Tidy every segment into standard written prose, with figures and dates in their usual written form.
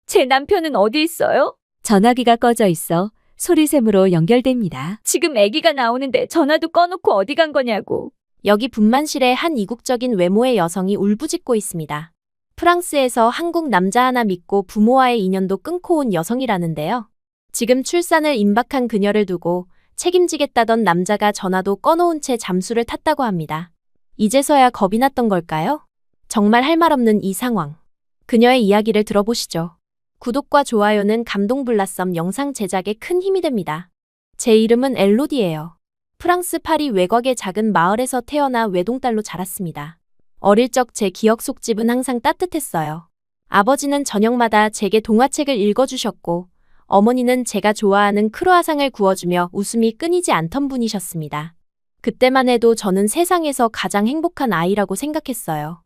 제 남편은 어디 있어요? 전화기가 꺼져 있어 소리샘으로 연결됩니다. 지금 아기가 나오는데 전화도 꺼놓고 어디 간 거냐고. 여기 분만실에 한 이국적인 외모의 여성이 울부짖고 있습니다. 프랑스에서 한국 남자 하나 믿고 부모와의 인연도 끊고 온 여성이라는데요. 지금 출산을 임박한 그녀를 두고 책임지겠다던 남자가 전화도 꺼놓은 채 잠수를 탔다고 합니다. 이제서야 겁이 났던 걸까요? 정말 할 말 없는 이 상황. 그녀의 이야기를 들어보시죠. 구독과 좋아요는 감동블라썸 영상 제작에 큰 힘이 됩니다. 제 이름은 엘로디예요. 프랑스 파리 외곽의 작은 마을에서 태어나 외동딸로 자랐습니다. 어릴 적 제 기억 속 집은 항상 따뜻했어요. 아버지는 저녁마다 제게 동화책을 읽어주셨고 어머니는 제가 좋아하는 크루아상을 구워주며 웃음이 끊이지 않던 분이셨습니다. 그때만 해도 저는 세상에서 가장 행복한 아이라고 생각했어요.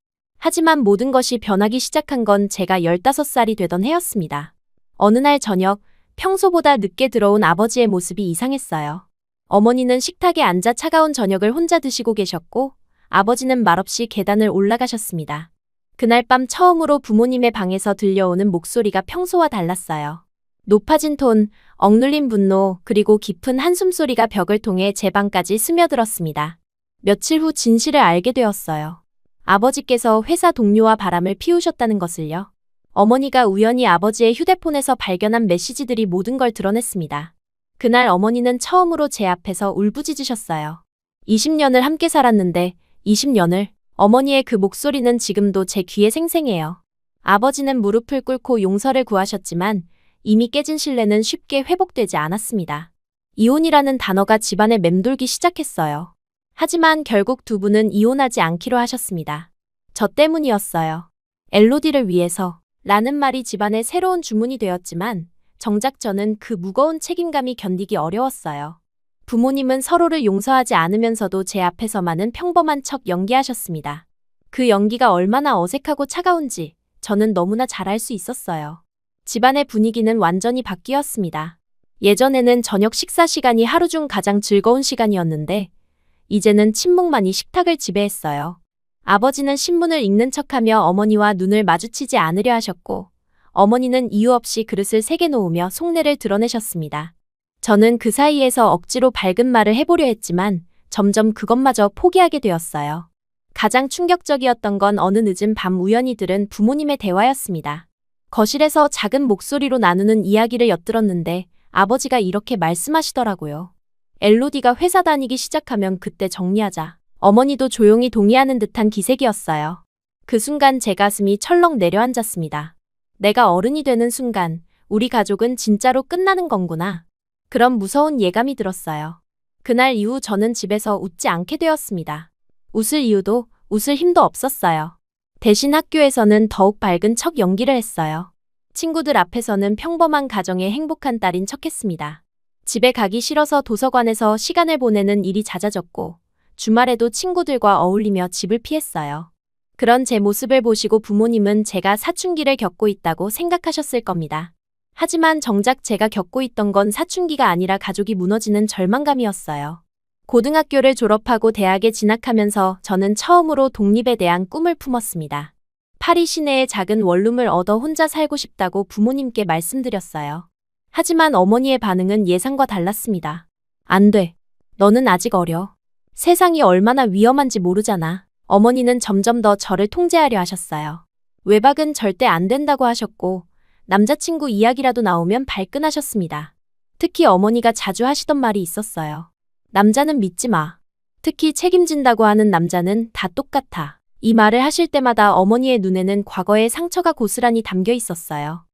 하지만 모든 것이 변하기 시작한 건 제가 15살이 되던 해였습니다. 어느 날 저녁, 평소보다 늦게 들어온 아버지의 모습이 이상했어요. 어머니는 식탁에 앉아 차가운 저녁을 혼자 드시고 계셨고 아버지는 말없이 계단을 올라가셨습니다. 그날 밤 처음으로 부모님의 방에서 들려오는 목소리가 평소와 달랐어요. 높아진 톤, 억눌린 분노, 그리고 깊은 한숨소리가 벽을 통해 제 방까지 스며들었습니다. 며칠 후 진실을 알게 되었어요. 아버지께서 회사 동료와 바람을 피우셨다는 것을요. 어머니가 우연히 아버지의 휴대폰에서 발견한 메시지들이 모든 걸 드러냈습니다. 그날 어머니는 처음으로 제 앞에서 울부짖으셨어요. 20년을 함께 살았는데 20년을. 어머니의 그 목소리는 지금도 제 귀에 생생해요. 아버지는 무릎을 꿇고 용서를 구하셨지만 이미 깨진 신뢰는 쉽게 회복되지 않았습니다. 이혼이라는 단어가 집안에 맴돌기 시작했어요. 하지만 결국 두 분은 이혼하지 않기로 하셨습니다. 저 때문이었어요. 엘로디를 위해서 라는 말이 집안의 새로운 주문이 되었지만 정작 저는 그 무거운 책임감이 견디기 어려웠어요. 부모님은 서로를 용서하지 않으면서도 제 앞에서만은 평범한 척 연기하셨습니다. 그 연기가 얼마나 어색하고 차가운지 저는 너무나 잘 알 수 있었어요. 집안의 분위기는 완전히 바뀌었습니다. 예전에는 저녁 식사 시간이 하루 중 가장 즐거운 시간이었는데 이제는 침묵만이 식탁을 지배했어요. 아버지는 신문을 읽는 척하며 어머니와 눈을 마주치지 않으려 하셨고 어머니는 이유 없이 그릇을 세게 놓으며 속내를 드러내셨습니다. 저는 그 사이에서 억지로 밝은 말을 해보려 했지만 점점 그것마저 포기하게 되었어요. 가장 충격적이었던 건 어느 늦은 밤 우연히 들은 부모님의 대화였습니다. 거실에서 작은 목소리로 나누는 이야기를 엿들었는데 아버지가 이렇게 말씀하시더라고요. 엘로디가 회사 다니기 시작하면 그때 정리하자. 어머니도 조용히 동의하는 듯한 기색이었어요. 그 순간 제 가슴이 철렁 내려앉았습니다. 내가 어른이 되는 순간 우리 가족은 진짜로 끝나는 건구나. 그런 무서운 예감이 들었어요. 그날 이후 저는 집에서 웃지 않게 되었습니다. 웃을 이유도 웃을 힘도 없었어요. 대신 학교에서는 더욱 밝은 척 연기를 했어요. 친구들 앞에서는 평범한 가정의 행복한 딸인 척했습니다. 집에 가기 싫어서 도서관에서 시간을 보내는 일이 잦아졌고 주말에도 친구들과 어울리며 집을 피했어요. 그런 제 모습을 보시고 부모님은 제가 사춘기를 겪고 있다고 생각하셨을 겁니다. 하지만 정작 제가 겪고 있던 건 사춘기가 아니라 가족이 무너지는 절망감이었어요. 고등학교를 졸업하고 대학에 진학하면서 저는 처음으로 독립에 대한 꿈을 품었습니다. 파리 시내에 작은 원룸을 얻어 혼자 살고 싶다고 부모님께 말씀드렸어요. 하지만 어머니의 반응은 예상과 달랐습니다. 안 돼. 너는 아직 어려. 세상이 얼마나 위험한지 모르잖아. 어머니는 점점 더 저를 통제하려 하셨어요. 외박은 절대 안 된다고 하셨고 남자친구 이야기라도 나오면 발끈하셨습니다. 특히 어머니가 자주 하시던 말이 있었어요. 남자는 믿지 마. 특히 책임진다고 하는 남자는 다 똑같아. 이 말을 하실 때마다 어머니의 눈에는 과거의 상처가 고스란히 담겨 있었어요.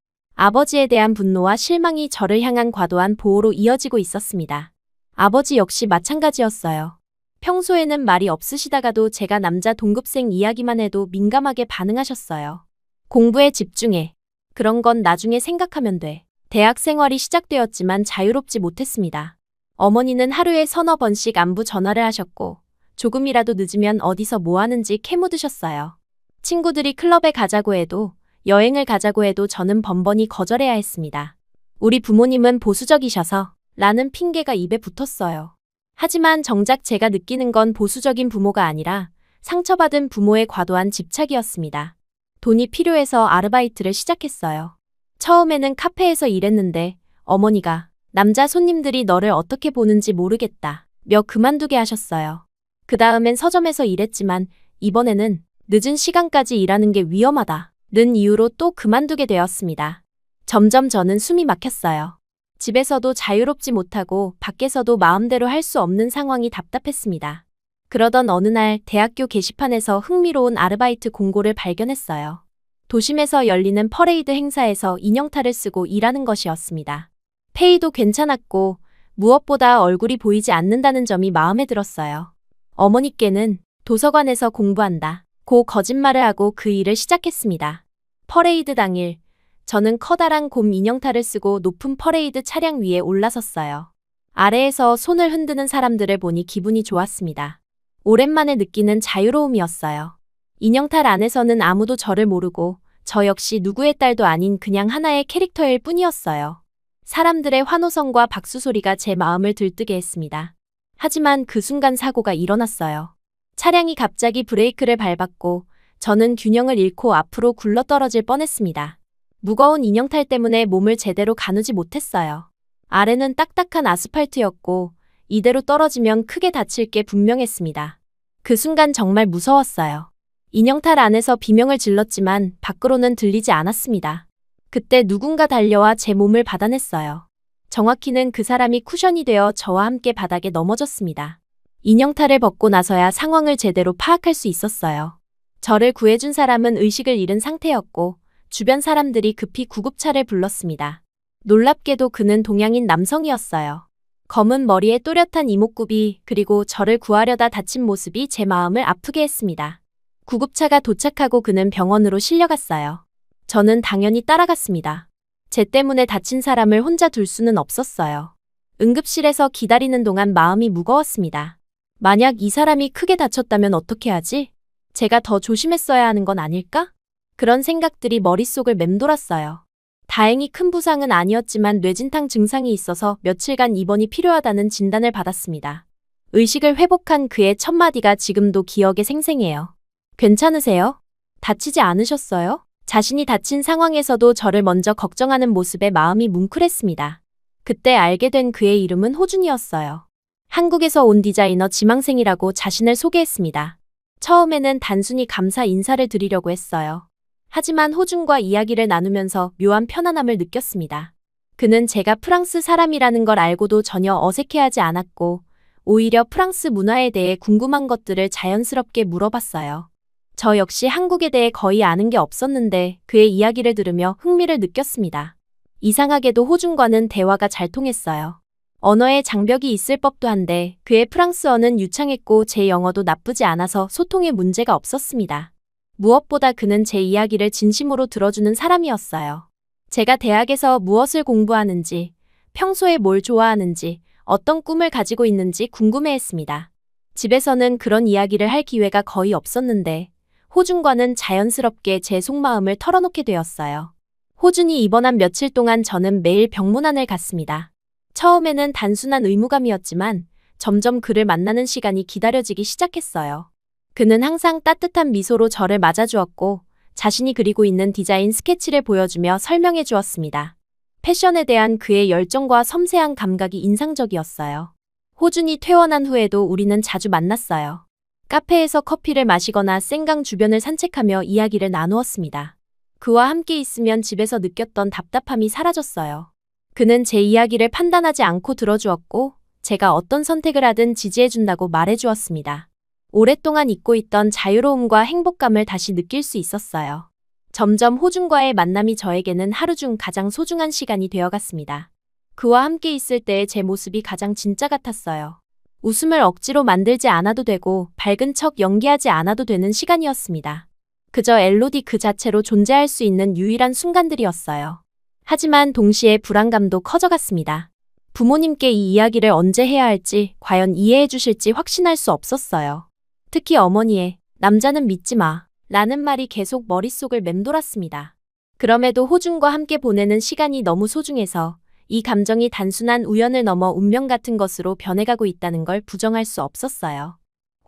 아버지에 대한 분노와 실망이 저를 향한 과도한 보호로 이어지고 있었습니다. 아버지 역시 마찬가지였어요. 평소에는 말이 없으시다가도 제가 남자 동급생 이야기만 해도 민감하게 반응하셨어요. 공부에 집중해. 그런 건 나중에 생각하면 돼. 대학 생활이 시작되었지만 자유롭지 못했습니다. 어머니는 하루에 서너 번씩 안부 전화를 하셨고 조금이라도 늦으면 어디서 뭐 하는지 캐묻으셨어요. 친구들이 클럽에 가자고 해도 여행을 가자고 해도 저는 번번이 거절해야 했습니다. 우리 부모님은 보수적이셔서 라는 핑계가 입에 붙었어요. 하지만 정작 제가 느끼는 건 보수적인 부모가 아니라 상처받은 부모의 과도한 집착이었습니다. 돈이 필요해서 아르바이트를 시작했어요. 처음에는 카페에서 일했는데 어머니가 남자 손님들이 너를 어떻게 보는지 모르겠다 며 그만두게 하셨어요. 그 다음엔 서점에서 일했지만 이번에는 늦은 시간까지 일하는 게 위험하다는 이유로 또 그만두게 되었습니다. 점점 저는 숨이 막혔어요. 집에서도 자유롭지 못하고 밖에서도 마음대로 할 수 없는 상황이 답답했습니다. 그러던 어느 날 대학교 게시판에서 흥미로운 아르바이트 공고를 발견했어요. 도심에서 열리는 퍼레이드 행사에서 인형탈을 쓰고 일하는 것이었습니다. 페이도 괜찮았고 무엇보다 얼굴이 보이지 않는다는 점이 마음에 들었어요. 어머니께는 도서관에서 공부한다고 거짓말을 하고 그 일을 시작했습니다. 퍼레이드 당일 저는 커다란 곰 인형탈을 쓰고 높은 퍼레이드 차량 위에 올라섰어요. 아래에서 손을 흔드는 사람들을 보니 기분이 좋았습니다. 오랜만에 느끼는 자유로움이었어요. 인형탈 안에서는 아무도 저를 모르고 저 역시 누구의 딸도 아닌 그냥 하나의 캐릭터일 뿐이었어요. 사람들의 환호성과 박수 소리가 제 마음을 들뜨게 했습니다. 하지만 그 순간 사고가 일어났어요. 차량이 갑자기 브레이크를 밟았고 저는 균형을 잃고 앞으로 굴러떨어질 뻔했습니다. 무거운 인형탈 때문에 몸을 제대로 가누지 못했어요. 아래는 딱딱한 아스팔트였고 이대로 떨어지면 크게 다칠 게 분명했습니다. 그 순간 정말 무서웠어요. 인형탈 안에서 비명을 질렀지만 밖으로는 들리지 않았습니다. 그때 누군가 달려와 제 몸을 받아냈어요. 정확히는 그 사람이 쿠션이 되어 저와 함께 바닥에 넘어졌습니다. 인형탈을 벗고 나서야 상황을 제대로 파악할 수 있었어요. 저를 구해준 사람은 의식을 잃은 상태였고 주변 사람들이 급히 구급차를 불렀습니다. 놀랍게도 그는 동양인 남성이었어요. 검은 머리에 또렷한 이목구비 그리고 저를 구하려다 다친 모습이 제 마음을 아프게 했습니다. 구급차가 도착하고 그는 병원으로 실려갔어요. 저는 당연히 따라갔습니다. 제 때문에 다친 사람을 혼자 둘 수는 없었어요. 응급실에서 기다리는 동안 마음이 무거웠습니다. 만약 이 사람이 크게 다쳤다면 어떻게 하지? 제가 더 조심했어야 하는 건 아닐까? 그런 생각들이 머릿속을 맴돌았어요. 다행히 큰 부상은 아니었지만 뇌진탕 증상이 있어서 며칠간 입원이 필요하다는 진단을 받았습니다. 의식을 회복한 그의 첫 마디가 지금도 기억에 생생해요. 괜찮으세요? 다치지 않으셨어요? 자신이 다친 상황에서도 저를 먼저 걱정하는 모습에 마음이 뭉클했습니다. 그때 알게 된 그의 이름은 호준이었어요. 한국에서 온 디자이너 지망생이라고 자신을 소개했습니다. 처음에는 단순히 감사 인사를 드리려고 했어요. 하지만 호준과 이야기를 나누면서 묘한 편안함을 느꼈습니다. 그는 제가 프랑스 사람이라는 걸 알고도 전혀 어색해하지 않았고 오히려 프랑스 문화에 대해 궁금한 것들을 자연스럽게 물어봤어요. 저 역시 한국에 대해 거의 아는 게 없었는데 그의 이야기를 들으며 흥미를 느꼈습니다. 이상하게도 호준과는 대화가 잘 통했어요. 언어의 장벽이 있을 법도 한데 그의 프랑스어는 유창했고 제 영어도 나쁘지 않아서 소통에 문제가 없었습니다. 무엇보다 그는 제 이야기를 진심으로 들어주는 사람이었어요. 제가 대학에서 무엇을 공부하는지, 평소에 뭘 좋아하는지, 어떤 꿈을 가지고 있는지 궁금해했습니다. 집에서는 그런 이야기를 할 기회가 거의 없었는데 호준과는 자연스럽게 제 속마음을 털어놓게 되었어요. 호준이 입원한 며칠 동안 저는 매일 병문안을 갔습니다. 처음에는 단순한 의무감이었지만 점점 그를 만나는 시간이 기다려지기 시작했어요. 그는 항상 따뜻한 미소로 저를 맞아주었고 자신이 그리고 있는 디자인 스케치를 보여주며 설명해 주었습니다. 패션에 대한 그의 열정과 섬세한 감각이 인상적이었어요. 호준이 퇴원한 후에도 우리는 자주 만났어요. 카페에서 커피를 마시거나 생강 주변을 산책하며 이야기를 나누었습니다. 그와 함께 있으면 집에서 느꼈던 답답함이 사라졌어요. 그는 제 이야기를 판단하지 않고 들어주었고 제가 어떤 선택을 하든 지지해준다고 말해주었습니다. 오랫동안 잊고 있던 자유로움과 행복감을 다시 느낄 수 있었어요. 점점 호준과의 만남이 저에게는 하루 중 가장 소중한 시간이 되어갔습니다. 그와 함께 있을 때의 제 모습이 가장 진짜 같았어요. 웃음을 억지로 만들지 않아도 되고 밝은 척 연기하지 않아도 되는 시간이었습니다. 그저 엘로디 그 자체로 존재할 수 있는 유일한 순간들이었어요. 하지만 동시에 불안감도 커져갔습니다. 부모님께 이 이야기를 언제 해야 할지, 과연 이해해 주실지 확신할 수 없었어요. 특히 어머니의 남자는 믿지 마 라는 말이 계속 머릿속을 맴돌았습니다. 그럼에도 호준과 함께 보내는 시간이 너무 소중해서 이 감정이 단순한 우연을 넘어 운명 같은 것으로 변해가고 있다는 걸 부정할 수 없었어요.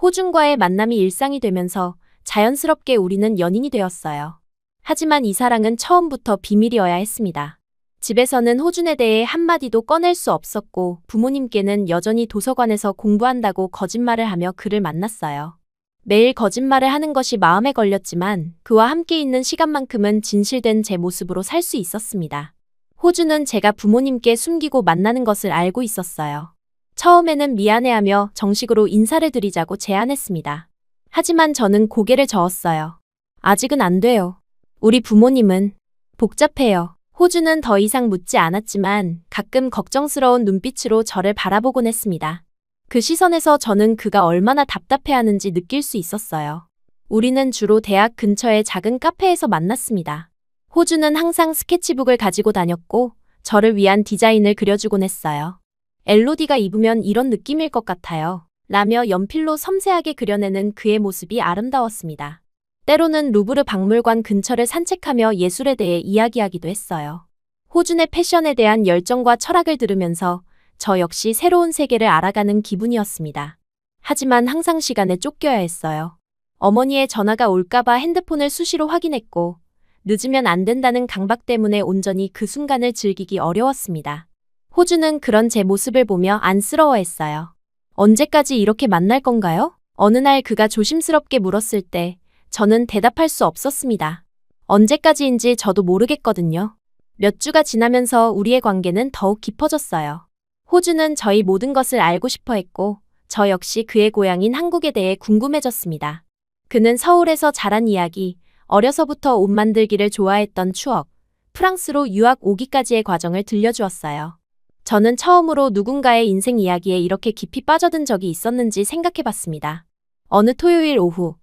호준과의 만남이 일상이 되면서 자연스럽게 우리는 연인이 되었어요. 하지만 이 사랑은 처음부터 비밀이어야 했습니다. 집에서는 호준에 대해 한마디도 꺼낼 수 없었고 부모님께는 여전히 도서관에서 공부한다고 거짓말을 하며 그를 만났어요. 매일 거짓말을 하는 것이 마음에 걸렸지만 그와 함께 있는 시간만큼은 진실된 제 모습으로 살 수 있었습니다. 호준은 제가 부모님께 숨기고 만나는 것을 알고 있었어요. 처음에는 미안해하며 정식으로 인사를 드리자고 제안했습니다. 하지만 저는 고개를 저었어요. 아직은 안 돼요. 우리 부모님은 복잡해요. 호준은 더 이상 묻지 않았지만 가끔 걱정스러운 눈빛으로 저를 바라보곤 했습니다. 그 시선에서 저는 그가 얼마나 답답해하는지 느낄 수 있었어요. 우리는 주로 대학 근처의 작은 카페에서 만났습니다. 호준은 항상 스케치북을 가지고 다녔고 저를 위한 디자인을 그려주곤 했어요. 엘로디가 입으면 이런 느낌일 것 같아요. 라며 연필로 섬세하게 그려내는 그의 모습이 아름다웠습니다. 때로는 루브르 박물관 근처를 산책하며 예술에 대해 이야기하기도 했어요. 호준의 패션에 대한 열정과 철학을 들으면서 저 역시 새로운 세계를 알아가는 기분이었습니다. 하지만 항상 시간에 쫓겨야 했어요. 어머니의 전화가 올까봐 핸드폰을 수시로 확인했고 늦으면 안 된다는 강박 때문에 온전히 그 순간을 즐기기 어려웠습니다. 호준은 그런 제 모습을 보며 안쓰러워했어요. 언제까지 이렇게 만날 건가요? 어느 날 그가 조심스럽게 물었을 때 저는 대답할 수 없었습니다. 언제까지인지 저도 모르겠거든요. 몇 주가 지나면서 우리의 관계는 더욱 깊어졌어요. 호준은 저희 모든 것을 알고 싶어 했고 저 역시 그의 고향인 한국에 대해 궁금해졌습니다. 그는 서울에서 자란 이야기, 어려서부터 옷 만들기를 좋아했던 추억, 프랑스로 유학 오기까지의 과정을 들려주었어요. 저는 처음으로 누군가의 인생 이야기에 이렇게 깊이 빠져든 적이 있었는지 생각해봤습니다. 어느 토요일 오후,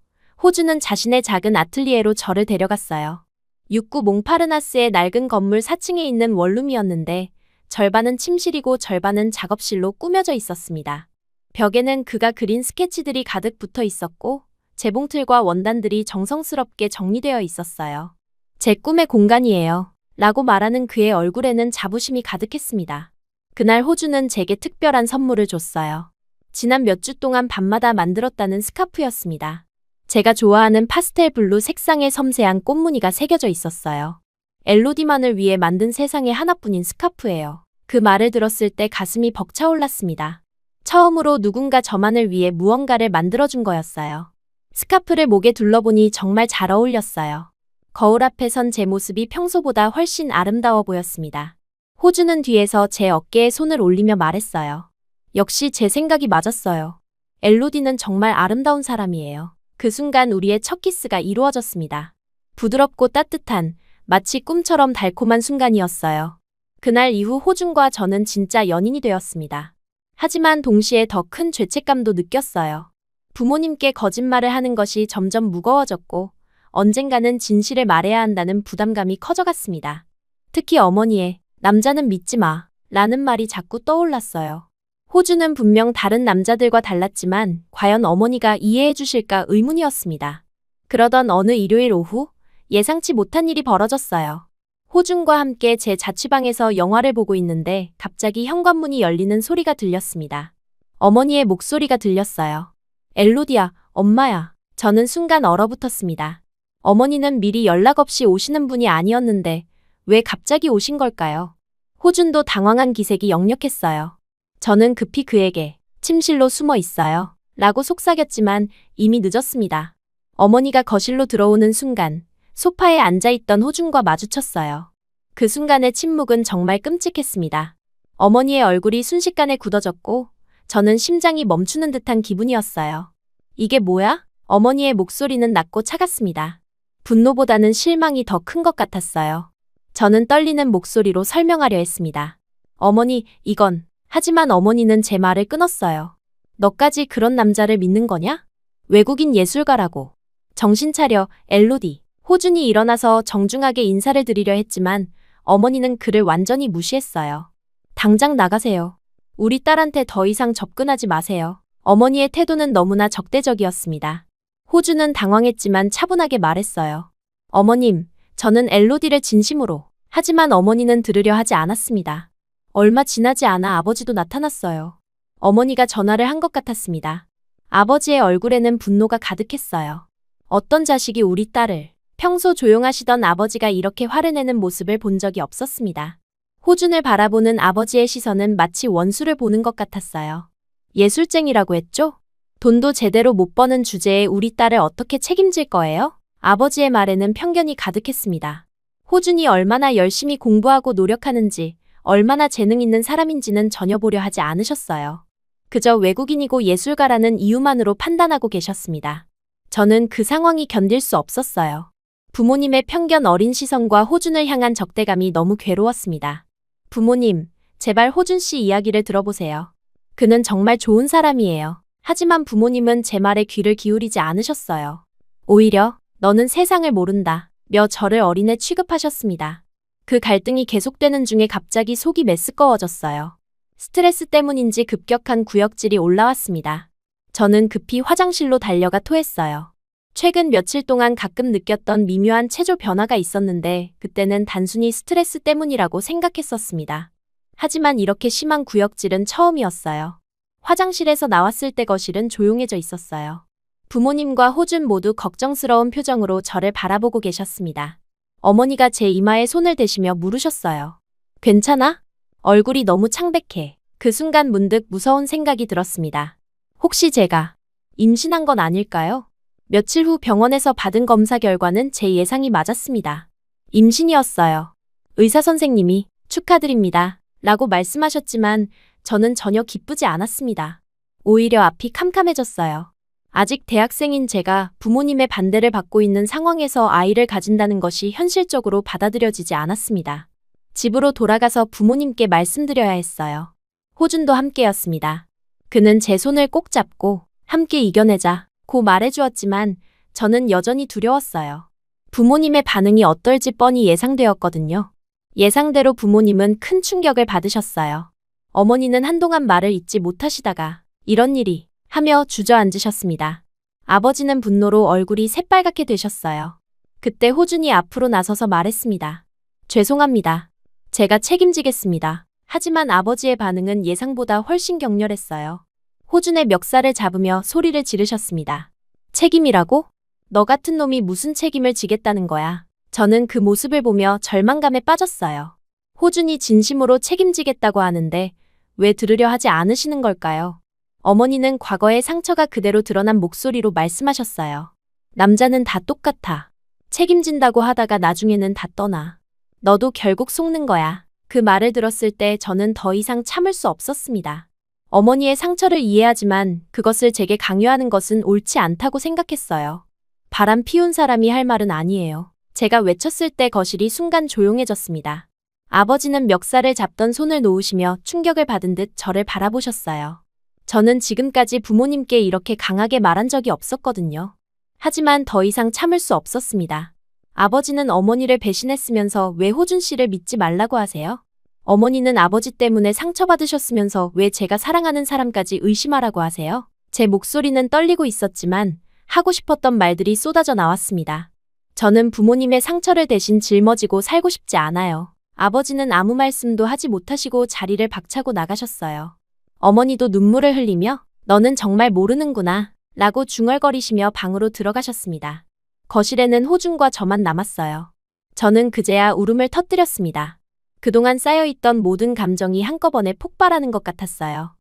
호준은 자신의 작은 아틀리에로 저를 데려갔어요. 육구 몽파르나스의 낡은 건물 4층에 있는 원룸이었는데 절반은 침실이고 절반은 작업실로 꾸며져 있었습니다. 벽에는 그가 그린 스케치들이 가득 붙어 있었고 재봉틀과 원단들이 정성스럽게 정리되어 있었어요. 제 꿈의 공간이에요. 라고 말하는 그의 얼굴에는 자부심이 가득했습니다. 그날 호준은 제게 특별한 선물을 줬어요. 지난 몇 주 동안 밤마다 만들었다는 스카프였습니다. 제가 좋아하는 파스텔 블루 색상의 섬세한 꽃무늬가 새겨져 있었어요. 엘로디만을 위해 만든 세상에 하나뿐인 스카프예요. 그 말을 들었을 때 가슴이 벅차올랐습니다. 처음으로 누군가 저만을 위해 무언가를 만들어준 거였어요. 스카프를 목에 둘러보니 정말 잘 어울렸어요. 거울 앞에 선 제 모습이 평소보다 훨씬 아름다워 보였습니다. 호준은 뒤에서 제 어깨에 손을 올리며 말했어요. 역시 제 생각이 맞았어요. 엘로디는 정말 아름다운 사람이에요. 그 순간 우리의 첫 키스가 이루어졌습니다. 부드럽고 따뜻한, 마치 꿈처럼 달콤한 순간이었어요. 그날 이후 호준과 저는 진짜 연인이 되었습니다. 하지만 동시에 더 큰 죄책감도 느꼈어요. 부모님께 거짓말을 하는 것이 점점 무거워졌고 언젠가는 진실을 말해야 한다는 부담감이 커져갔습니다. 특히 어머니의 남자는 믿지 마 라는 말이 자꾸 떠올랐어요. 호준은 분명 다른 남자들과 달랐지만 과연 어머니가 이해해 주실까 의문이었습니다. 그러던 어느 일요일 오후 예상치 못한 일이 벌어졌어요. 호준과 함께 제 자취방에서 영화를 보고 있는데 갑자기 현관문이 열리는 소리가 들렸습니다. 어머니의 목소리가 들렸어요. 엘로디야, 엄마야. 저는 순간 얼어붙었습니다. 어머니는 미리 연락 없이 오시는 분이 아니었는데 왜 갑자기 오신 걸까요? 호준도 당황한 기색이 역력했어요. 저는 급히 그에게 침실로 숨어 있어요. 라고 속삭였지만 이미 늦었습니다. 어머니가 거실로 들어오는 순간 소파에 앉아있던 호준과 마주쳤어요. 그 순간의 침묵은 정말 끔찍했습니다. 어머니의 얼굴이 순식간에 굳어졌고 저는 심장이 멈추는 듯한 기분이었어요. 이게 뭐야? 어머니의 목소리는 낮고 차갔습니다. 분노보다는 실망이 더 큰 것 같았어요. 저는 떨리는 목소리로 설명하려 했습니다. 어머니, 이건... 하지만 어머니는 제 말을 끊었어요. 너까지 그런 남자를 믿는 거냐? 외국인 예술가라고. 정신 차려, 엘로디. 호준이 일어나서 정중하게 인사를 드리려 했지만 어머니는 그를 완전히 무시했어요. 당장 나가세요. 우리 딸한테 더 이상 접근하지 마세요. 어머니의 태도는 너무나 적대적이었습니다. 호준은 당황했지만 차분하게 말했어요. 어머님, 저는 엘로디를 진심으로. 하지만 어머니는 들으려 하지 않았습니다. 얼마 지나지 않아 아버지도 나타났어요. 어머니가 전화를 한 것 같았습니다. 아버지의 얼굴에는 분노가 가득했어요. 어떤 자식이 우리 딸을 평소 조용하시던 아버지가 이렇게 화를 내는 모습을 본 적이 없었습니다. 호준을 바라보는 아버지의 시선은 마치 원수를 보는 것 같았어요. 예술쟁이라고 했죠? 돈도 제대로 못 버는 주제에 우리 딸을 어떻게 책임질 거예요? 아버지의 말에는 편견이 가득했습니다. 호준이 얼마나 열심히 공부하고 노력하는지, 얼마나 재능 있는 사람인지는 전혀 보려 하지 않으셨어요. 그저 외국인이고 예술가라는 이유만으로 판단하고 계셨습니다. 저는 그 상황이 견딜 수 없었어요. 부모님의 편견 어린 시선과 호준을 향한 적대감이 너무 괴로웠습니다. 부모님, 제발 호준 씨 이야기를 들어보세요. 그는 정말 좋은 사람이에요. 하지만 부모님은 제 말에 귀를 기울이지 않으셨어요. 오히려 너는 세상을 모른다 며 저를 어린애 취급하셨습니다. 그 갈등이 계속되는 중에 갑자기 속이 메스꺼워졌어요. 스트레스 때문인지 급격한 구역질이 올라왔습니다. 저는 급히 화장실로 달려가 토했어요. 최근 며칠 동안 가끔 느꼈던 미묘한 체조 변화가 있었는데 그때는 단순히 스트레스 때문이라고 생각했었습니다. 하지만 이렇게 심한 구역질은 처음이었어요. 화장실에서 나왔을 때 거실은 조용해져 있었어요. 부모님과 호준 모두 걱정스러운 표정으로 저를 바라보고 계셨습니다. 어머니가 제 이마에 손을 대시며 물으셨어요. 괜찮아? 얼굴이 너무 창백해. 그 순간 문득 무서운 생각이 들었습니다. 혹시 제가 임신한 건 아닐까요? 며칠 후 병원에서 받은 검사 결과는 제 예상이 맞았습니다. 임신이었어요. 의사 선생님이 축하드립니다. 라고 말씀하셨지만 저는 전혀 기쁘지 않았습니다. 오히려 앞이 캄캄해졌어요. 아직 대학생인 제가 부모님의 반대를 받고 있는 상황에서 아이를 가진다는 것이 현실적으로 받아들여지지 않았습니다. 집으로 돌아가서 부모님께 말씀드려야 했어요. 호준도 함께였습니다. 그는 제 손을 꼭 잡고 함께 이겨내자고 말해주었지만 저는 여전히 두려웠어요. 부모님의 반응이 어떨지 뻔히 예상되었거든요. 예상대로 부모님은 큰 충격을 받으셨어요. 어머니는 한동안 말을 잇지 못하시다가 이런 일이 하며 주저앉으셨습니다. 아버지는 분노로 얼굴이 새빨갛게 되셨어요. 그때 호준이 앞으로 나서서 말했습니다. 죄송합니다. 제가 책임지겠습니다. 하지만 아버지의 반응은 예상보다 훨씬 격렬했어요. 호준의 멱살을 잡으며 소리를 지르셨습니다. 책임이라고? 너 같은 놈이 무슨 책임을 지겠다는 거야. 저는 그 모습을 보며 절망감에 빠졌어요. 호준이 진심으로 책임지겠다고 하는데 왜 들으려 하지 않으시는 걸까요? 어머니는 과거의 상처가 그대로 드러난 목소리로 말씀하셨어요. 남자는 다 똑같아. 책임진다고 하다가 나중에는 다 떠나. 너도 결국 속는 거야. 그 말을 들었을 때 저는 더 이상 참을 수 없었습니다. 어머니의 상처를 이해하지만 그것을 제게 강요하는 것은 옳지 않다고 생각했어요. 바람 피운 사람이 할 말은 아니에요. 제가 외쳤을 때 거실이 순간 조용해졌습니다. 아버지는 멱살을 잡던 손을 놓으시며 충격을 받은 듯 저를 바라보셨어요. 저는 지금까지 부모님께 이렇게 강하게 말한 적이 없었거든요. 하지만 더 이상 참을 수 없었습니다. 아버지는 어머니를 배신했으면서 왜 호준 씨를 믿지 말라고 하세요? 어머니는 아버지 때문에 상처받으셨으면서 왜 제가 사랑하는 사람까지 의심하라고 하세요? 제 목소리는 떨리고 있었지만 하고 싶었던 말들이 쏟아져 나왔습니다. 저는 부모님의 상처를 대신 짊어지고 살고 싶지 않아요. 아버지는 아무 말씀도 하지 못하시고 자리를 박차고 나가셨어요. 어머니도 눈물을 흘리며 너는 정말 모르는구나 라고 중얼거리시며 방으로 들어가셨습니다. 거실에는 호준과 저만 남았어요. 저는 그제야 울음을 터뜨렸습니다. 그동안 쌓여있던 모든 감정이 한꺼번에 폭발하는 것 같았어요.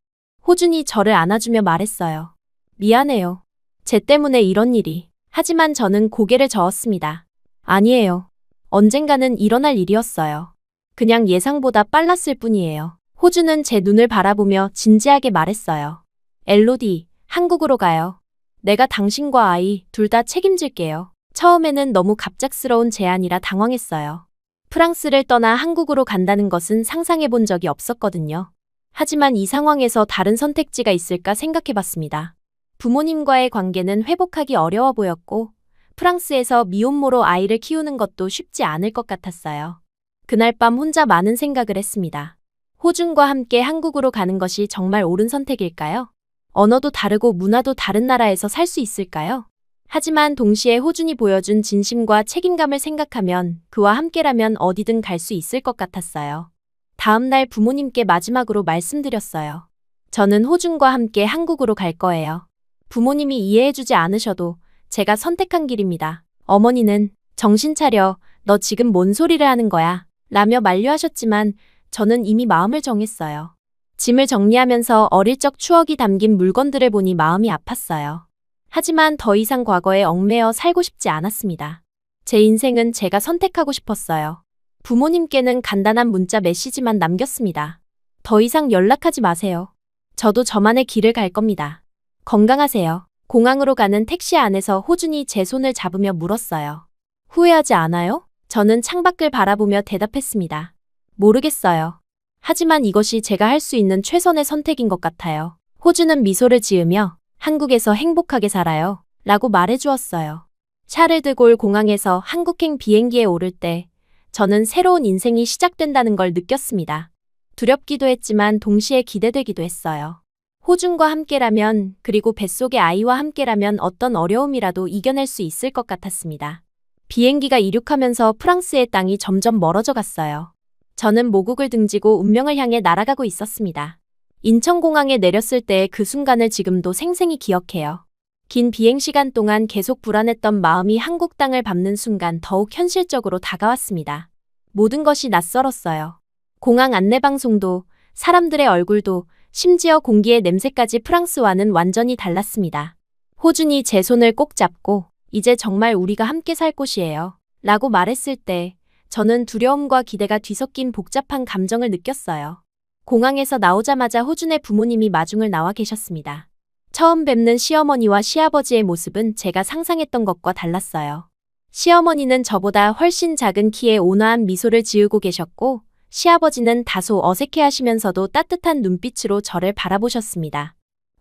호준이 저를 안아주며 말했어요. 미안해요. 쟤 때문에 이런 일이. 하지만 저는 고개를 저었습니다. 아니에요. 언젠가는 일어날 일이었어요. 그냥 예상보다 빨랐을 뿐이에요. 호준은 제 눈을 바라보며 진지하게 말했어요. 엘로디, 한국으로 가요. 내가 당신과 아이 둘 다 책임질게요. 처음에는 너무 갑작스러운 제안이라 당황했어요. 프랑스를 떠나 한국으로 간다는 것은 상상해 본 적이 없었거든요. 하지만 이 상황에서 다른 선택지가 있을까 생각해봤습니다. 부모님과의 관계는 회복하기 어려워 보였고 프랑스에서 미혼모로 아이를 키우는 것도 쉽지 않을 것 같았어요. 그날 밤 혼자 많은 생각을 했습니다. 호준과 함께 한국으로 가는 것이 정말 옳은 선택일까요? 언어도 다르고 문화도 다른 나라에서 살 수 있을까요? 하지만 동시에 호준이 보여준 진심과 책임감을 생각하면 그와 함께라면 어디든 갈 수 있을 것 같았어요. 다음 날 부모님께 마지막으로 말씀드렸어요. 저는 호준과 함께 한국으로 갈 거예요. 부모님이 이해해주지 않으셔도 제가 선택한 길입니다. 어머니는 정신 차려. 너 지금 뭔 소리를 하는 거야? 라며 만류하셨지만 저는 이미 마음을 정했어요. 짐을 정리하면서 어릴 적 추억이 담긴 물건들을 보니 마음이 아팠어요. 하지만 더 이상 과거에 얽매여 살고 싶지 않았습니다. 제 인생은 제가 선택하고 싶었어요. 부모님께는 간단한 문자 메시지만 남겼습니다. 더 이상 연락하지 마세요. 저도 저만의 길을 갈 겁니다. 건강하세요. 공항으로 가는 택시 안에서 호준이 제 손을 잡으며 물었어요. 후회하지 않아요? 저는 창밖을 바라보며 대답했습니다. 모르겠어요. 하지만 이것이 제가 할 수 있는 최선의 선택인 것 같아요. 호준은 미소를 지으며 한국에서 행복하게 살아요. 라고 말해주었어요. 샤를드골 공항에서 한국행 비행기에 오를 때 저는 새로운 인생이 시작된다는 걸 느꼈습니다. 두렵기도 했지만 동시에 기대되기도 했어요. 호준과 함께라면, 그리고 뱃속의 아이와 함께라면 어떤 어려움이라도 이겨낼 수 있을 것 같았습니다. 비행기가 이륙하면서 프랑스의 땅이 점점 멀어져 갔어요. 저는 모국을 등지고 운명을 향해 날아가고 있었습니다. 인천공항에 내렸을 때의 그 순간을 지금도 생생히 기억해요. 긴 비행시간 동안 계속 불안했던 마음이 한국 땅을 밟는 순간 더욱 현실적으로 다가왔습니다. 모든 것이 낯설었어요. 공항 안내방송도, 사람들의 얼굴도, 심지어 공기의 냄새까지 프랑스와는 완전히 달랐습니다. 호준이 제 손을 꼭 잡고 이제 정말 우리가 함께 살 곳이에요. 라고 말했을 때 저는 두려움과 기대가 뒤섞인 복잡한 감정을 느꼈어요. 공항에서 나오자마자 호준의 부모님이 마중을 나와 계셨습니다. 처음 뵙는 시어머니와 시아버지의 모습은 제가 상상했던 것과 달랐어요. 시어머니는 저보다 훨씬 작은 키에 온화한 미소를 지으고 계셨고 시아버지는 다소 어색해하시면서도 따뜻한 눈빛으로 저를 바라보셨습니다.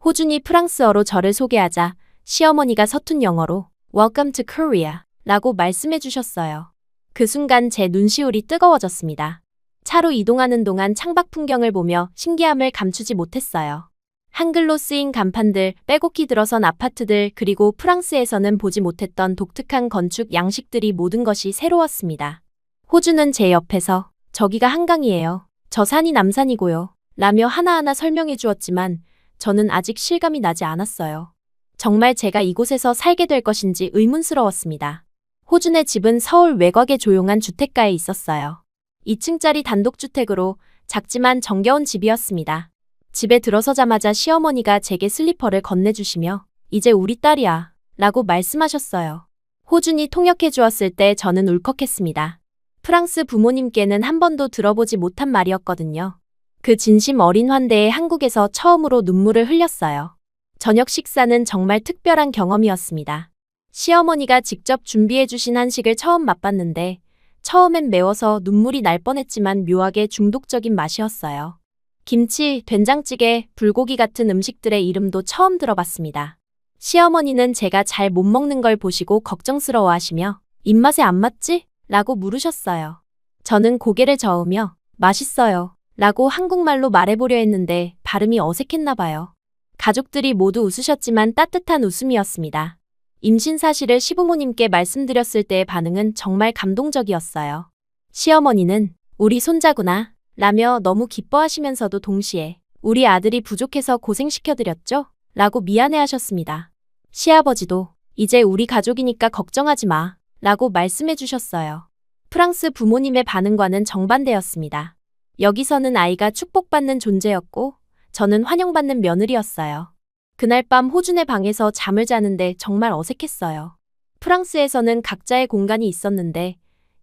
호준이 프랑스어로 저를 소개하자 시어머니가 서툰 영어로 Welcome to Korea 라고 말씀해 주셨어요. 그 순간 제 눈시울이 뜨거워졌습니다. 차로 이동하는 동안 창밖 풍경을 보며 신기함을 감추지 못했어요. 한글로 쓰인 간판들, 빼곡히 들어선 아파트들, 그리고 프랑스에서는 보지 못했던 독특한 건축 양식들이 모든 것이 새로웠습니다. 호주는 제 옆에서 저기가 한강이에요. 저 산이 남산이고요. 라며 하나하나 설명해 주었지만 저는 아직 실감이 나지 않았어요. 정말 제가 이곳에서 살게 될 것인지 의문스러웠습니다. 호준의 집은 서울 외곽의 조용한 주택가에 있었어요. 2층짜리 단독주택으로 작지만 정겨운 집이었습니다. 집에 들어서자마자 시어머니가 제게 슬리퍼를 건네주시며 이제 우리 딸이야 라고 말씀하셨어요. 호준이 통역해 주었을 때 저는 울컥했습니다. 프랑스 부모님께는 한 번도 들어보지 못한 말이었거든요. 그 진심 어린 환대에 한국에서 처음으로 눈물을 흘렸어요. 저녁 식사는 정말 특별한 경험이었습니다. 시어머니가 직접 준비해 주신 한식을 처음 맛봤는데 처음엔 매워서 눈물이 날 뻔했지만 묘하게 중독적인 맛이었어요. 김치, 된장찌개, 불고기 같은 음식들의 이름도 처음 들어봤습니다. 시어머니는 제가 잘 못 먹는 걸 보시고 걱정스러워하시며 입맛에 안 맞지? 라고 물으셨어요. 저는 고개를 저으며 맛있어요 라고 한국말로 말해보려 했는데 발음이 어색했나 봐요. 가족들이 모두 웃으셨지만 따뜻한 웃음이었습니다. 임신 사실을 시부모님께 말씀드렸을 때의 반응은 정말 감동적이었어요. 시어머니는 우리 손자구나 라며 너무 기뻐하시면서도 동시에 우리 아들이 부족해서 고생시켜드렸죠? 라고 미안해하셨습니다. 시아버지도 이제 우리 가족이니까 걱정하지 마 라고 말씀해 주셨어요. 프랑스 부모님의 반응과는 정반대였습니다. 여기서는 아이가 축복받는 존재였고 저는 환영받는 며느리였어요. 그날 밤 호준의 방에서 잠을 자는데 정말 어색했어요. 프랑스에서는 각자의 공간이 있었는데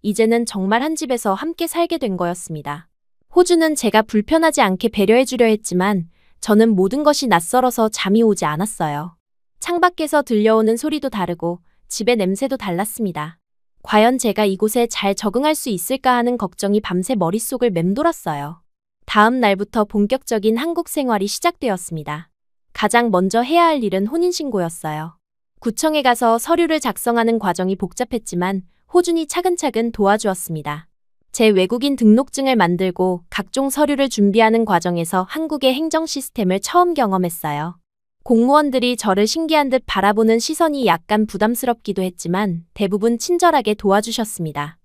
이제는 정말 한 집에서 함께 살게 된 거였습니다. 호준은 제가 불편하지 않게 배려해 주려 했지만 저는 모든 것이 낯설어서 잠이 오지 않았어요. 창밖에서 들려오는 소리도 다르고 집의 냄새도 달랐습니다. 과연 제가 이곳에 잘 적응할 수 있을까 하는 걱정이 밤새 머릿속을 맴돌았어요. 다음 날부터 본격적인 한국 생활이 시작되었습니다. 가장 먼저 해야 할 일은 혼인신고였어요. 구청에 가서 서류를 작성하는 과정이 복잡했지만 호준이 차근차근 도와주었습니다. 제 외국인 등록증을 만들고 각종 서류를 준비하는 과정에서 한국의 행정 시스템을 처음 경험했어요. 공무원들이 저를 신기한 듯 바라보는 시선이 약간 부담스럽기도 했지만 대부분 친절하게 도와주셨습니다.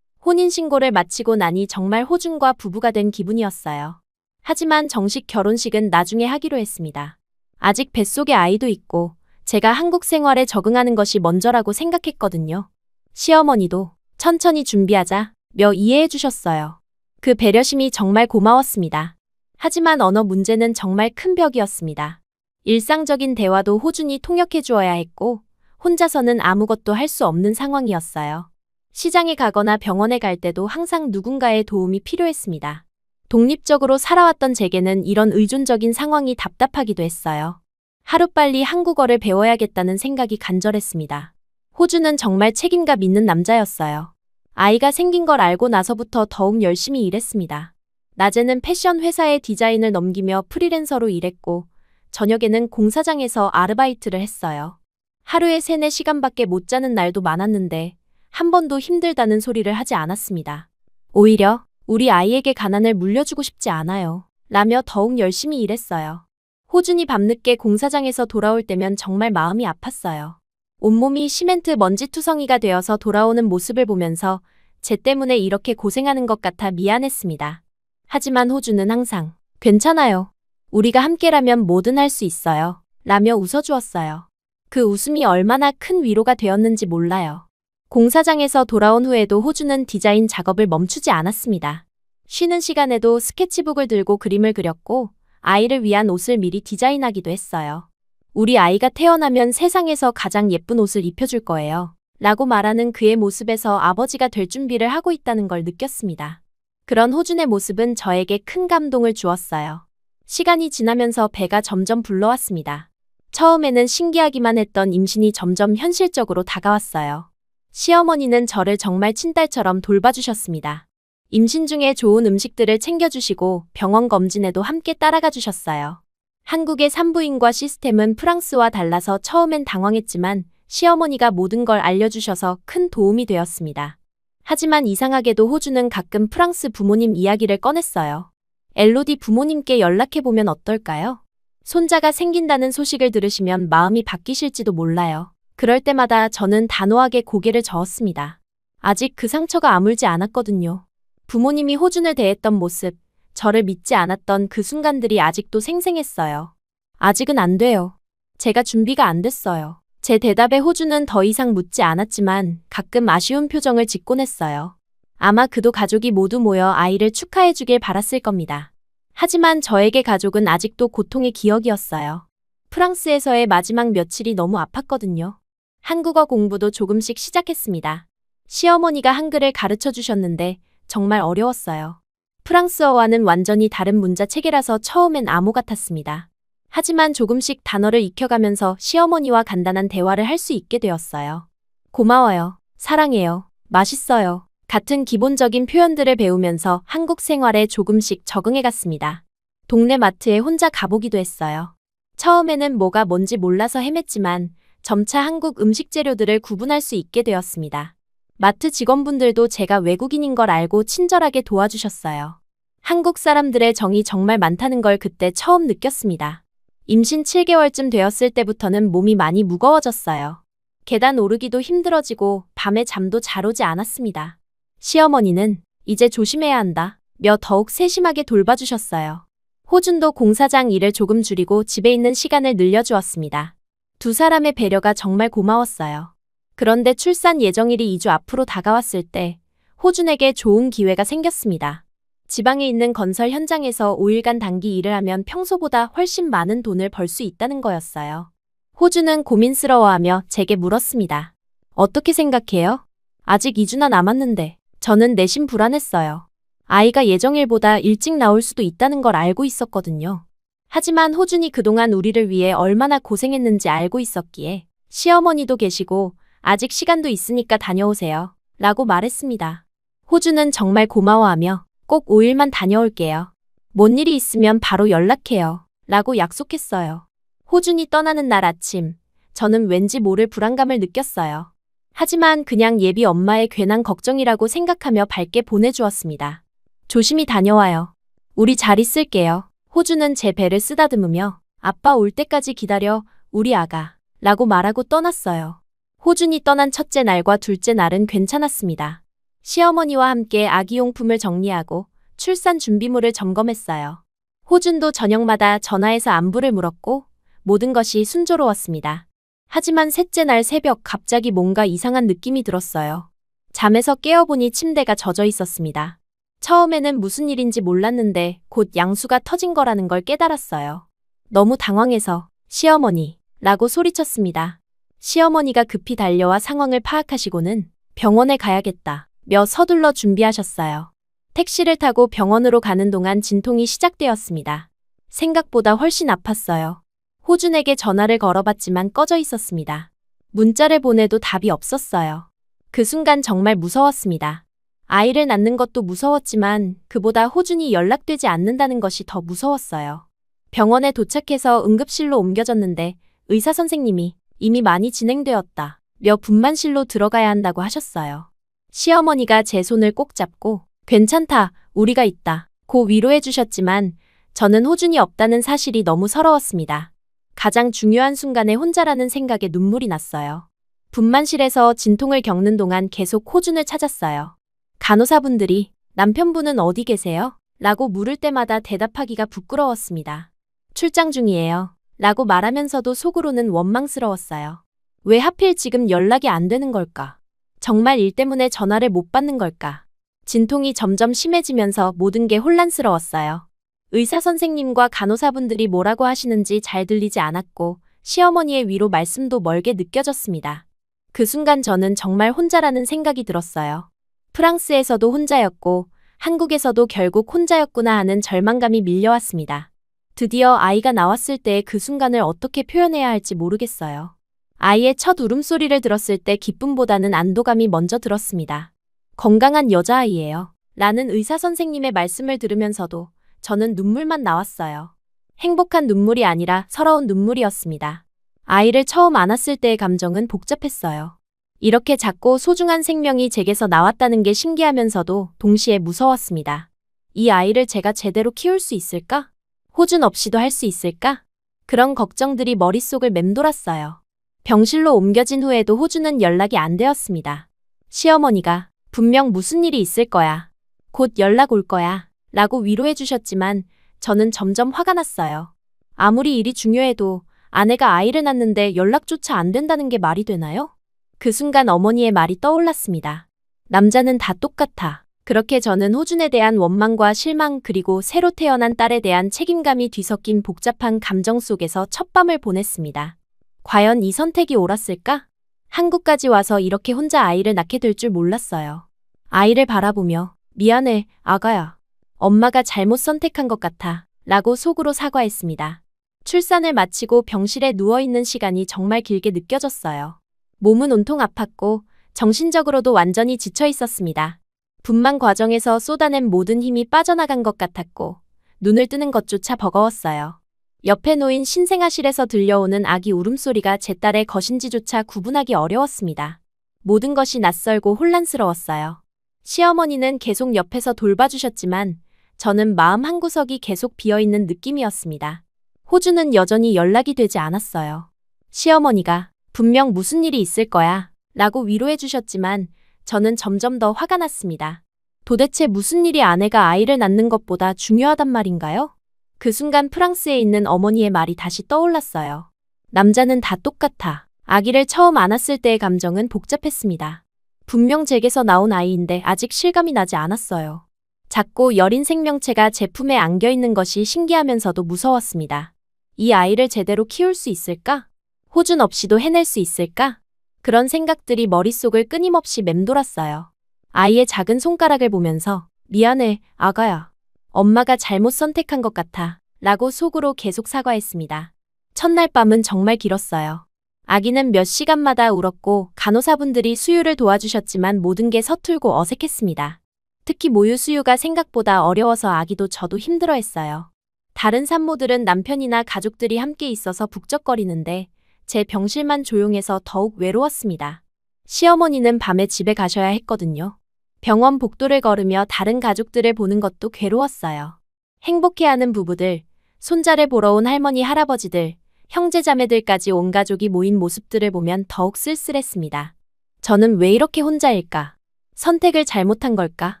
혼인신고를 마치고 나니 정말 호준과 부부가 된 기분이었어요. 하지만 정식 결혼식은 나중에 하기로 했습니다. 아직 뱃속에 아이도 있고 제가 한국 생활에 적응하는 것이 먼저라고 생각했거든요. 시어머니도 천천히 준비하자. 며 이해해 주셨어요. 그 배려심이 정말 고마웠습니다. 하지만 언어 문제는 정말 큰 벽이었습니다. 일상적인 대화도 호준이 통역해 주어야 했고, 혼자서는 아무것도 할 수 없는 상황이었어요. 시장에 가거나 병원에 갈 때도 항상 누군가의 도움이 필요했습니다. 독립적으로 살아왔던 제게는 이런 의존적인 상황이 답답하기도 했어요. 하루빨리 한국어를 배워야겠다는 생각이 간절했습니다. 호주는 정말 책임감 있는 남자였어요. 아이가 생긴 걸 알고 나서부터 더욱 열심히 일했습니다. 낮에는 패션 회사의 디자인을 넘기며 프리랜서로 일했고, 저녁에는 공사장에서 아르바이트를 했어요. 하루에 3, 4시간밖에 못 자는 날도 많았는데 한 번도 힘들다는 소리를 하지 않았습니다. 오히려 우리 아이에게 가난을 물려주고 싶지 않아요. 라며 더욱 열심히 일했어요. 호준이 밤늦게 공사장에서 돌아올 때면 정말 마음이 아팠어요. 온몸이 시멘트 먼지 투성이가 되어서 돌아오는 모습을 보면서 쟤 때문에 이렇게 고생하는 것 같아 미안했습니다. 하지만 호준은 항상 괜찮아요. 우리가 함께라면 뭐든 할 수 있어요. 라며 웃어주었어요. 그 웃음이 얼마나 큰 위로가 되었는지 몰라요. 공사장에서 돌아온 후에도 호준은 디자인 작업을 멈추지 않았습니다. 쉬는 시간에도 스케치북을 들고 그림을 그렸고 아이를 위한 옷을 미리 디자인하기도 했어요. 우리 아이가 태어나면 세상에서 가장 예쁜 옷을 입혀줄 거예요. 라고 말하는 그의 모습에서 아버지가 될 준비를 하고 있다는 걸 느꼈습니다. 그런 호준의 모습은 저에게 큰 감동을 주었어요. 시간이 지나면서 배가 점점 불러왔습니다. 처음에는 신기하기만 했던 임신이 점점 현실적으로 다가왔어요. 시어머니는 저를 정말 친딸처럼 돌봐주셨습니다. 임신 중에 좋은 음식들을 챙겨주시고 병원 검진에도 함께 따라가 주셨어요. 한국의 산부인과 시스템은 프랑스와 달라서 처음엔 당황했지만 시어머니가 모든 걸 알려주셔서 큰 도움이 되었습니다. 하지만 이상하게도 호주는 가끔 프랑스 부모님 이야기를 꺼냈어요. 엘로디 부모님께 연락해보면 어떨까요? 손자가 생긴다는 소식을 들으시면 마음이 바뀌실지도 몰라요. 그럴 때마다 저는 단호하게 고개를 저었습니다. 아직 그 상처가 아물지 않았거든요. 부모님이 호준을 대했던 모습, 저를 믿지 않았던 그 순간들이 아직도 생생했어요. 아직은 안 돼요. 제가 준비가 안 됐어요. 제 대답에 호준은 더 이상 묻지 않았지만 가끔 아쉬운 표정을 짓곤 했어요. 아마 그도 가족이 모두 모여 아이를 축하해주길 바랐을 겁니다. 하지만 저에게 가족은 아직도 고통의 기억이었어요. 프랑스에서의 마지막 며칠이 너무 아팠거든요. 한국어 공부도 조금씩 시작했습니다. 시어머니가 한글을 가르쳐 주셨는데 정말 어려웠어요. 프랑스어와는 완전히 다른 문자 체계라서 처음엔 암호 같았습니다. 하지만 조금씩 단어를 익혀가면서 시어머니와 간단한 대화를 할 수 있게 되었어요. 고마워요. 사랑해요. 맛있어요. 같은 기본적인 표현들을 배우면서 한국 생활에 조금씩 적응해갔습니다. 동네 마트에 혼자 가보기도 했어요. 처음에는 뭐가 뭔지 몰라서 헤맸지만 점차 한국 음식 재료들을 구분할 수 있게 되었습니다. 마트 직원분들도 제가 외국인인 걸 알고 친절하게 도와주셨어요. 한국 사람들의 정이 정말 많다는 걸 그때 처음 느꼈습니다. 임신 7개월쯤 되었을 때부터는 몸이 많이 무거워졌어요. 계단 오르기도 힘들어지고 밤에 잠도 잘 오지 않았습니다. 시어머니는 이제 조심해야 한다 며 더욱 세심하게 돌봐주셨어요. 호준도 공사장 일을 조금 줄이고 집에 있는 시간을 늘려주었습니다. 두 사람의 배려가 정말 고마웠어요. 그런데 출산 예정일이 2주 앞으로 다가왔을 때 호준에게 좋은 기회가 생겼습니다. 지방에 있는 건설 현장에서 5일간 단기 일을 하면 평소보다 훨씬 많은 돈을 벌 수 있다는 거였어요. 호준은 고민스러워하며 제게 물었습니다. 어떻게 생각해요? 아직 2주나 남았는데. 저는 내심 불안했어요. 아이가 예정일보다 일찍 나올 수도 있다는 걸 알고 있었거든요. 하지만 호준이 그동안 우리를 위해 얼마나 고생했는지 알고 있었기에 시어머니도 계시고 아직 시간도 있으니까 다녀오세요. 라고 말했습니다. 호준은 정말 고마워하며 꼭 5일만 다녀올게요. 뭔 일이 있으면 바로 연락해요. 라고 약속했어요. 호준이 떠나는 날 아침, 저는 왠지 모를 불안감을 느꼈어요. 하지만 그냥 예비 엄마의 괜한 걱정이라고 생각하며 밝게 보내주었습니다. 조심히 다녀와요. 우리 잘 있을게요. 호준은 제 배를 쓰다듬으며 아빠 올 때까지 기다려 우리 아가 라고 말하고 떠났어요. 호준이 떠난 첫째 날과 둘째 날은 괜찮았습니다. 시어머니와 함께 아기용품을 정리하고 출산 준비물을 점검했어요. 호준도 저녁마다 전화해서 안부를 물었고 모든 것이 순조로웠습니다. 하지만 셋째 날 새벽 갑자기 뭔가 이상한 느낌이 들었어요. 잠에서 깨어보니 침대가 젖어 있었습니다. 처음에는 무슨 일인지 몰랐는데 곧 양수가 터진 거라는 걸 깨달았어요. 너무 당황해서 시어머니 라고 소리쳤습니다. 시어머니가 급히 달려와 상황을 파악하시고는 병원에 가야겠다 며 서둘러 준비하셨어요. 택시를 타고 병원으로 가는 동안 진통이 시작되었습니다. 생각보다 훨씬 아팠어요. 호준에게 전화를 걸어봤지만 꺼져 있었습니다. 문자를 보내도 답이 없었어요. 그 순간 정말 무서웠습니다. 아이를 낳는 것도 무서웠지만 그보다 호준이 연락되지 않는다는 것이 더 무서웠어요. 병원에 도착해서 응급실로 옮겨졌는데 의사 선생님이 이미 많이 진행되었다 며 분만실로 들어가야 한다고 하셨어요. 시어머니가 제 손을 꼭 잡고 괜찮다, 우리가 있다 고 위로해 주셨지만 저는 호준이 없다는 사실이 너무 서러웠습니다. 가장 중요한 순간에 혼자라는 생각에 눈물이 났어요. 분만실에서 진통을 겪는 동안 계속 호준을 찾았어요. 간호사분들이 남편분은 어디 계세요? 라고 물을 때마다 대답하기가 부끄러웠습니다. 출장 중이에요. 라고 말하면서도 속으로는 원망스러웠어요. 왜 하필 지금 연락이 안 되는 걸까? 정말 일 때문에 전화를 못 받는 걸까? 진통이 점점 심해지면서 모든 게 혼란스러웠어요. 의사 선생님과 간호사분들이 뭐라고 하시는지 잘 들리지 않았고 시어머니의 위로 말씀도 멀게 느껴졌습니다. 그 순간 저는 정말 혼자라는 생각이 들었어요. 프랑스에서도 혼자였고 한국에서도 결국 혼자였구나 하는 절망감이 밀려왔습니다. 드디어 아이가 나왔을 때 그 순간을 어떻게 표현해야 할지 모르겠어요. 아이의 첫 울음소리를 들었을 때 기쁨보다는 안도감이 먼저 들었습니다. 건강한 여자아이예요. 라는 의사 선생님의 말씀을 들으면서도 저는 눈물만 나왔어요. 행복한 눈물이 아니라 서러운 눈물이었습니다. 아이를 처음 안았을 때의 감정은 복잡했어요. 이렇게 작고 소중한 생명이 제게서 나왔다는 게 신기하면서도 동시에 무서웠습니다. 이 아이를 제가 제대로 키울 수 있을까? 호준 없이도 할 수 있을까? 그런 걱정들이 머릿속을 맴돌았어요. 병실로 옮겨진 후에도 호준은 연락이 안 되었습니다. 시어머니가 분명 무슨 일이 있을 거야. 곧 연락 올 거야. 라고 위로해 주셨지만 저는 점점 화가 났어요. 아무리 일이 중요해도 아내가 아이를 낳는데 연락조차 안 된다는 게 말이 되나요? 그 순간 어머니의 말이 떠올랐습니다. 남자는 다 똑같아. 그렇게 저는 호준에 대한 원망과 실망 그리고 새로 태어난 딸에 대한 책임감이 뒤섞인 복잡한 감정 속에서 첫 밤을 보냈습니다. 과연 이 선택이 옳았을까? 한국까지 와서 이렇게 혼자 아이를 낳게 될 줄 몰랐어요. 아이를 바라보며 미안해, 아가야. 엄마가 잘못 선택한 것 같아. 라고 속으로 사과했습니다. 출산을 마치고 병실에 누워있는 시간이 정말 길게 느껴졌어요. 몸은 온통 아팠고 정신적으로도 완전히 지쳐 있었습니다. 분만 과정에서 쏟아낸 모든 힘이 빠져나간 것 같았고 눈을 뜨는 것조차 버거웠어요. 옆에 놓인 신생아실에서 들려오는 아기 울음소리가 제 딸의 것인지조차 구분하기 어려웠습니다. 모든 것이 낯설고 혼란스러웠어요. 시어머니는 계속 옆에서 돌봐주셨지만 저는 마음 한구석이 계속 비어있는 느낌이었습니다. 호주는 여전히 연락이 되지 않았어요. 시어머니가 분명 무슨 일이 있을 거야 라고 위로해 주셨지만 저는 점점 더 화가 났습니다. 도대체 무슨 일이 아내가 아이를 낳는 것보다 중요하단 말인가요? 그 순간 프랑스에 있는 어머니의 말이 다시 떠올랐어요. 남자는 다 똑같아. 아기를 처음 안았을 때의 감정은 복잡했습니다. 분명 제게서 나온 아이인데 아직 실감이 나지 않았어요. 작고 여린 생명체가 제 품에 안겨있는 것이 신기하면서도 무서웠습니다. 이 아이를 제대로 키울 수 있을까? 호준 없이도 해낼 수 있을까? 그런 생각들이 머릿속을 끊임없이 맴돌았어요. 아이의 작은 손가락을 보면서 미안해, 아가야. 엄마가 잘못 선택한 것 같아. 라고 속으로 계속 사과했습니다. 첫날 밤은 정말 길었어요. 아기는 몇 시간마다 울었고 간호사분들이 수유를 도와주셨지만 모든 게 서툴고 어색했습니다. 특히 모유 수유가 생각보다 어려워서 아기도 저도 힘들어했어요. 다른 산모들은 남편이나 가족들이 함께 있어서 북적거리는데 제 병실만 조용해서 더욱 외로웠습니다. 시어머니는 밤에 집에 가셔야 했거든요. 병원 복도를 걸으며 다른 가족들을 보는 것도 괴로웠어요. 행복해하는 부부들, 손자를 보러 온 할머니 할아버지들, 형제자매들까지 온 가족이 모인 모습들을 보면 더욱 쓸쓸했습니다. 저는 왜 이렇게 혼자일까? 선택을 잘못한 걸까?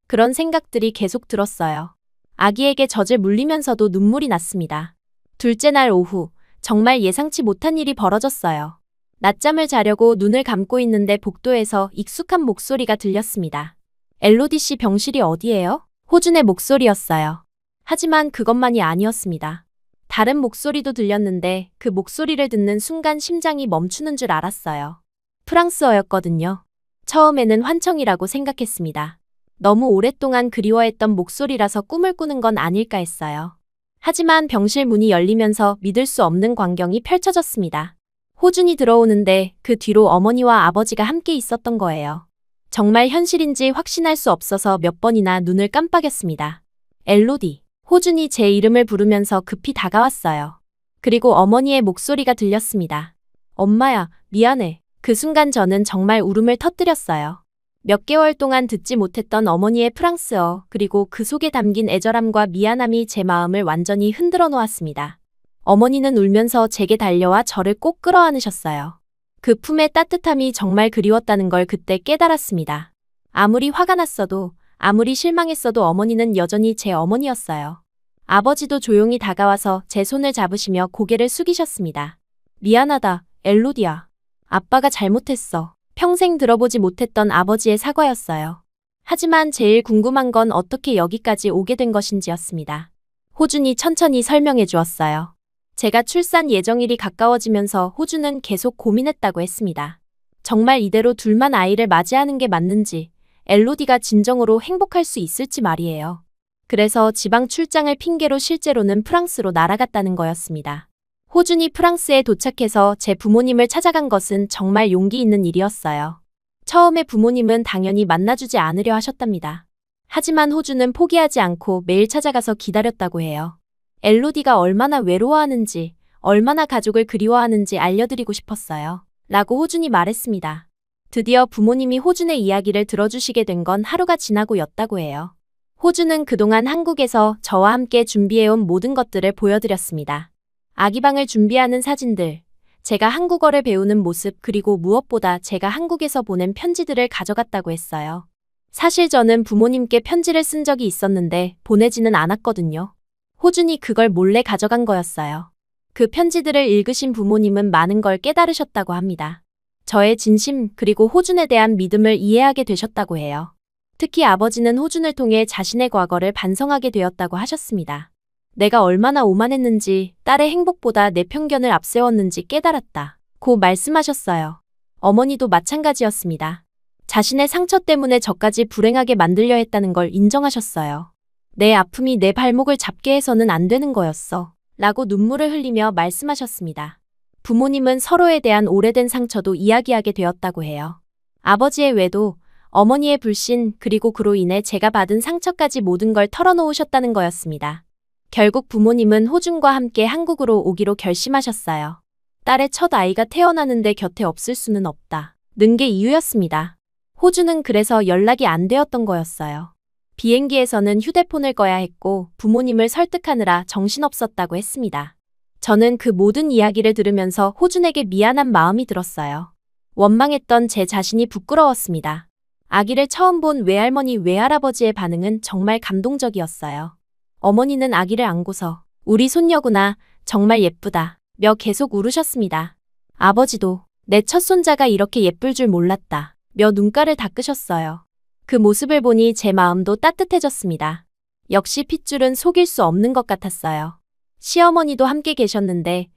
그런 생각들이 계속 들었어요. 아기에게 젖을 물리면서도 눈물이 났습니다. 둘째 날 오후, 정말 예상치 못한 일이 벌어졌어요. 낮잠을 자려고 눈을 감고 있는데 복도에서 익숙한 목소리가 들렸습니다. 엘로디 씨 병실이 어디예요? 호준의 목소리였어요. 하지만 그것만이 아니었습니다. 다른 목소리도 들렸는데 그 목소리를 듣는 순간 심장이 멈추는 줄 알았어요. 프랑스어였거든요. 처음에는 환청이라고 생각했습니다. 너무 오랫동안 그리워했던 목소리라서 꿈을 꾸는 건 아닐까 했어요. 하지만 병실 문이 열리면서 믿을 수 없는 광경이 펼쳐졌습니다. 호준이 들어오는데 그 뒤로 어머니와 아버지가 함께 있었던 거예요. 정말 현실인지 확신할 수 없어서 몇 번이나 눈을 깜빡였습니다. 엘로디. 호준이 제 이름을 부르면서 급히 다가왔어요. 그리고 어머니의 목소리가 들렸습니다. 엄마야, 미안해. 그 순간 저는 정말 울음을 터뜨렸어요. 몇 개월 동안 듣지 못했던 어머니의 프랑스어, 그리고 그 속에 담긴 애절함과 미안함이 제 마음을 완전히 흔들어 놓았습니다. 어머니는 울면서 제게 달려와 저를 꼭 끌어안으셨어요. 그 품의 따뜻함이 정말 그리웠다는 걸 그때 깨달았습니다. 아무리 화가 났어도, 아무리 실망했어도 어머니는 여전히 제 어머니였어요. 아버지도 조용히 다가와서 제 손을 잡으시며 고개를 숙이셨습니다. 미안하다, 엘로디야. 아빠가 잘못했어. 평생 들어보지 못했던 아버지의 사과였어요. 하지만 제일 궁금한 건 어떻게 여기까지 오게 된 것인지였습니다. 호준이 천천히 설명해 주었어요. 제가 출산 예정일이 가까워지면서 호준은 계속 고민했다고 했습니다. 정말 이대로 둘만 아이를 맞이하는 게 맞는지, 엘로디가 진정으로 행복할 수 있을지 말이에요. 그래서 지방 출장을 핑계로 실제로는 프랑스로 날아갔다는 거였습니다. 호준이 프랑스에 도착해서 제 부모님을 찾아간 것은 정말 용기 있는 일이었어요. 처음에 부모님은 당연히 만나주지 않으려 하셨답니다. 하지만 호준은 포기하지 않고 매일 찾아가서 기다렸다고 해요. 엘로디가 얼마나 외로워하는지, 얼마나 가족을 그리워하는지 알려드리고 싶었어요. 라고 호준이 말했습니다. 드디어 부모님이 호준의 이야기를 들어주시게 된 건 하루가 지나고였다고 해요. 호준은 그동안 한국에서 저와 함께 준비해온 모든 것들을 보여드렸습니다. 아기방을 준비하는 사진들, 제가 한국어를 배우는 모습, 그리고 무엇보다 제가 한국에서 보낸 편지들을 가져갔다고 했어요. 사실 저는 부모님께 편지를 쓴 적이 있었는데 보내지는 않았거든요. 호준이 그걸 몰래 가져간 거였어요. 그 편지들을 읽으신 부모님은 많은 걸 깨달으셨다고 합니다. 저의 진심, 그리고 호준에 대한 믿음을 이해하게 되셨다고 해요. 특히 아버지는 호준을 통해 자신의 과거를 반성하게 되었다고 하셨습니다. 내가 얼마나 오만했는지, 딸의 행복보다 내 편견을 앞세웠는지 깨달았다. 고 말씀하셨어요. 어머니도 마찬가지였습니다. 자신의 상처 때문에 저까지 불행하게 만들려 했다는 걸 인정하셨어요. 내 아픔이 내 발목을 잡게 해서는 안 되는 거였어. 라고 눈물을 흘리며 말씀하셨습니다. 부모님은 서로에 대한 오래된 상처도 이야기하게 되었다고 해요. 아버지의 외도, 어머니의 불신, 그리고 그로 인해 제가 받은 상처까지 모든 걸 털어놓으셨다는 거였습니다. 결국 부모님은 호준과 함께 한국으로 오기로 결심하셨어요. 딸의 첫 아이가 태어나는데 곁에 없을 수는 없다. 는 게 이유였습니다. 호준은 그래서 연락이 안 되었던 거였어요. 비행기에서는 휴대폰을 꺼야 했고 부모님을 설득하느라 정신없었다고 했습니다. 저는 그 모든 이야기를 들으면서 호준에게 미안한 마음이 들었어요. 원망했던 제 자신이 부끄러웠습니다. 아기를 처음 본 외할머니 외할아버지의 반응은 정말 감동적이었어요. 어머니는 아기를 안고서 우리 손녀구나, 정말 예쁘다 며 계속 울으셨습니다. 아버지도 내 첫손자가 이렇게 예쁠 줄 몰랐다 며 눈가를 닦으셨어요. 그 모습을 보니 제 마음도 따뜻해졌습니다. 역시 핏줄은 속일 수 없는 것 같았어요. 시어머니도 함께 계셨는데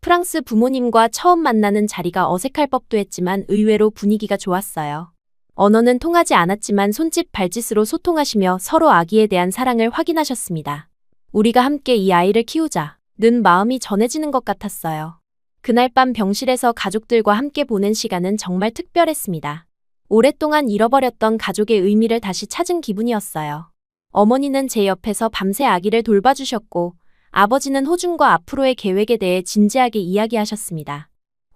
프랑스 부모님과 처음 만나는 자리가 어색할 법도 했지만 의외로 분위기가 좋았어요. 언어는 통하지 않았지만 손짓 발짓으로 소통하시며 서로 아기에 대한 사랑을 확인하셨습니다. 우리가 함께 이 아이를 키우자는 마음이 전해지는 것 같았어요. 그날 밤 병실에서 가족들과 함께 보낸 시간은 정말 특별했습니다. 오랫동안 잃어버렸던 가족의 의미를 다시 찾은 기분이었어요. 어머니는 제 옆에서 밤새 아기를 돌봐주셨고 아버지는 호준과 앞으로의 계획에 대해 진지하게 이야기하셨습니다.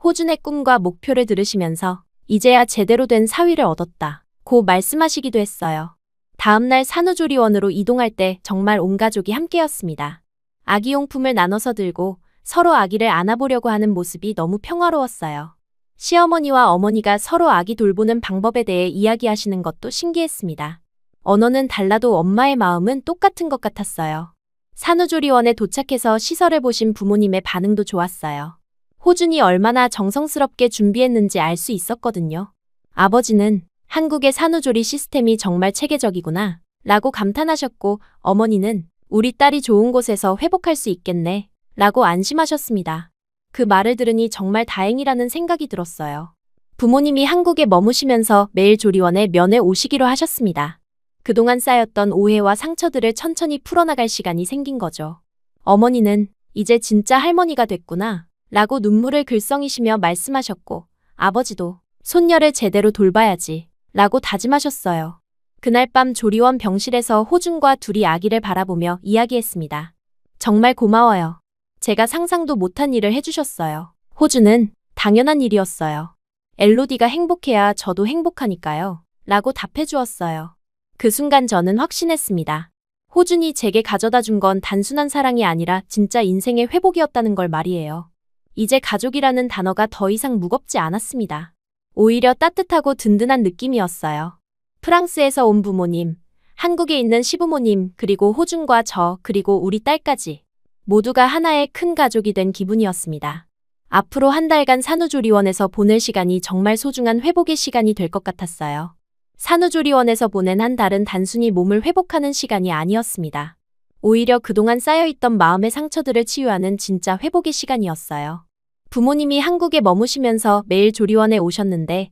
호준의 꿈과 목표를 들으시면서 이제야 제대로 된 사위를 얻었다 고 말씀하시기도 했어요. 다음날 산후조리원으로 이동할 때 정말 온 가족이 함께였습니다. 아기용품을 나눠서 들고 서로 아기를 안아보려고 하는 모습이 너무 평화로웠어요. 시어머니와 어머니가 서로 아기 돌보는 방법에 대해 이야기하시는 것도 신기했습니다. 언어는 달라도 엄마의 마음은 똑같은 것 같았어요. 산후조리원에 도착해서 시설을 보신 부모님의 반응도 좋았어요. 호준이 얼마나 정성스럽게 준비했는지 알 수 있었거든요. 아버지는 한국의 산후조리 시스템이 정말 체계적이구나 라고 감탄하셨고, 어머니는 우리 딸이 좋은 곳에서 회복할 수 있겠네 라고 안심하셨습니다. 그 말을 들으니 정말 다행이라는 생각이 들었어요. 부모님이 한국에 머무시면서 매일 조리원에 면회 오시기로 하셨습니다. 그동안 쌓였던 오해와 상처들을 천천히 풀어나갈 시간이 생긴 거죠. 어머니는 이제 진짜 할머니가 됐구나 라고 눈물을 글썽이시며 말씀하셨고, 아버지도 손녀를 제대로 돌봐야지 라고 다짐하셨어요. 그날 밤 조리원 병실에서 호준과 둘이 아기를 바라보며 이야기했습니다. 정말 고마워요. 제가 상상도 못한 일을 해주셨어요. 호준은 당연한 일이었어요. 엘로디가 행복해야 저도 행복하니까요 라고 답해주었어요. 그 순간 저는 확신했습니다. 호준이 제게 가져다 준 건 단순한 사랑이 아니라 진짜 인생의 회복이었다는 걸 말이에요. 이제 가족이라는 단어가 더 이상 무겁지 않았습니다. 오히려 따뜻하고 든든한 느낌이었어요. 프랑스에서 온 부모님, 한국에 있는 시부모님, 그리고 호준과 저, 그리고 우리 딸까지 모두가 하나의 큰 가족이 된 기분이었습니다. 앞으로 한 달간 산후조리원에서 보낼 시간이 정말 소중한 회복의 시간이 될 것 같았어요. 산후조리원에서 보낸 한 달은 단순히 몸을 회복하는 시간이 아니었습니다. 오히려 그동안 쌓여있던 마음의 상처들을 치유하는 진짜 회복의 시간이었어요. 부모님이 한국에 머무시면서 매일 조리원에 오셨는데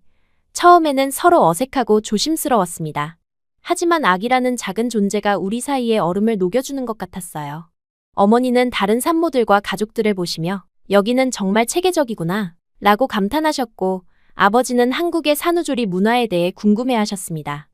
처음에는 서로 어색하고 조심스러웠습니다. 하지만 아기라는 작은 존재가 우리 사이의 얼음을 녹여주는 것 같았어요. 어머니는 다른 산모들과 가족들을 보시며 여기는 정말 체계적이구나 라고 감탄하셨고, 아버지는 한국의 산후조리 문화에 대해 궁금해하셨습니다.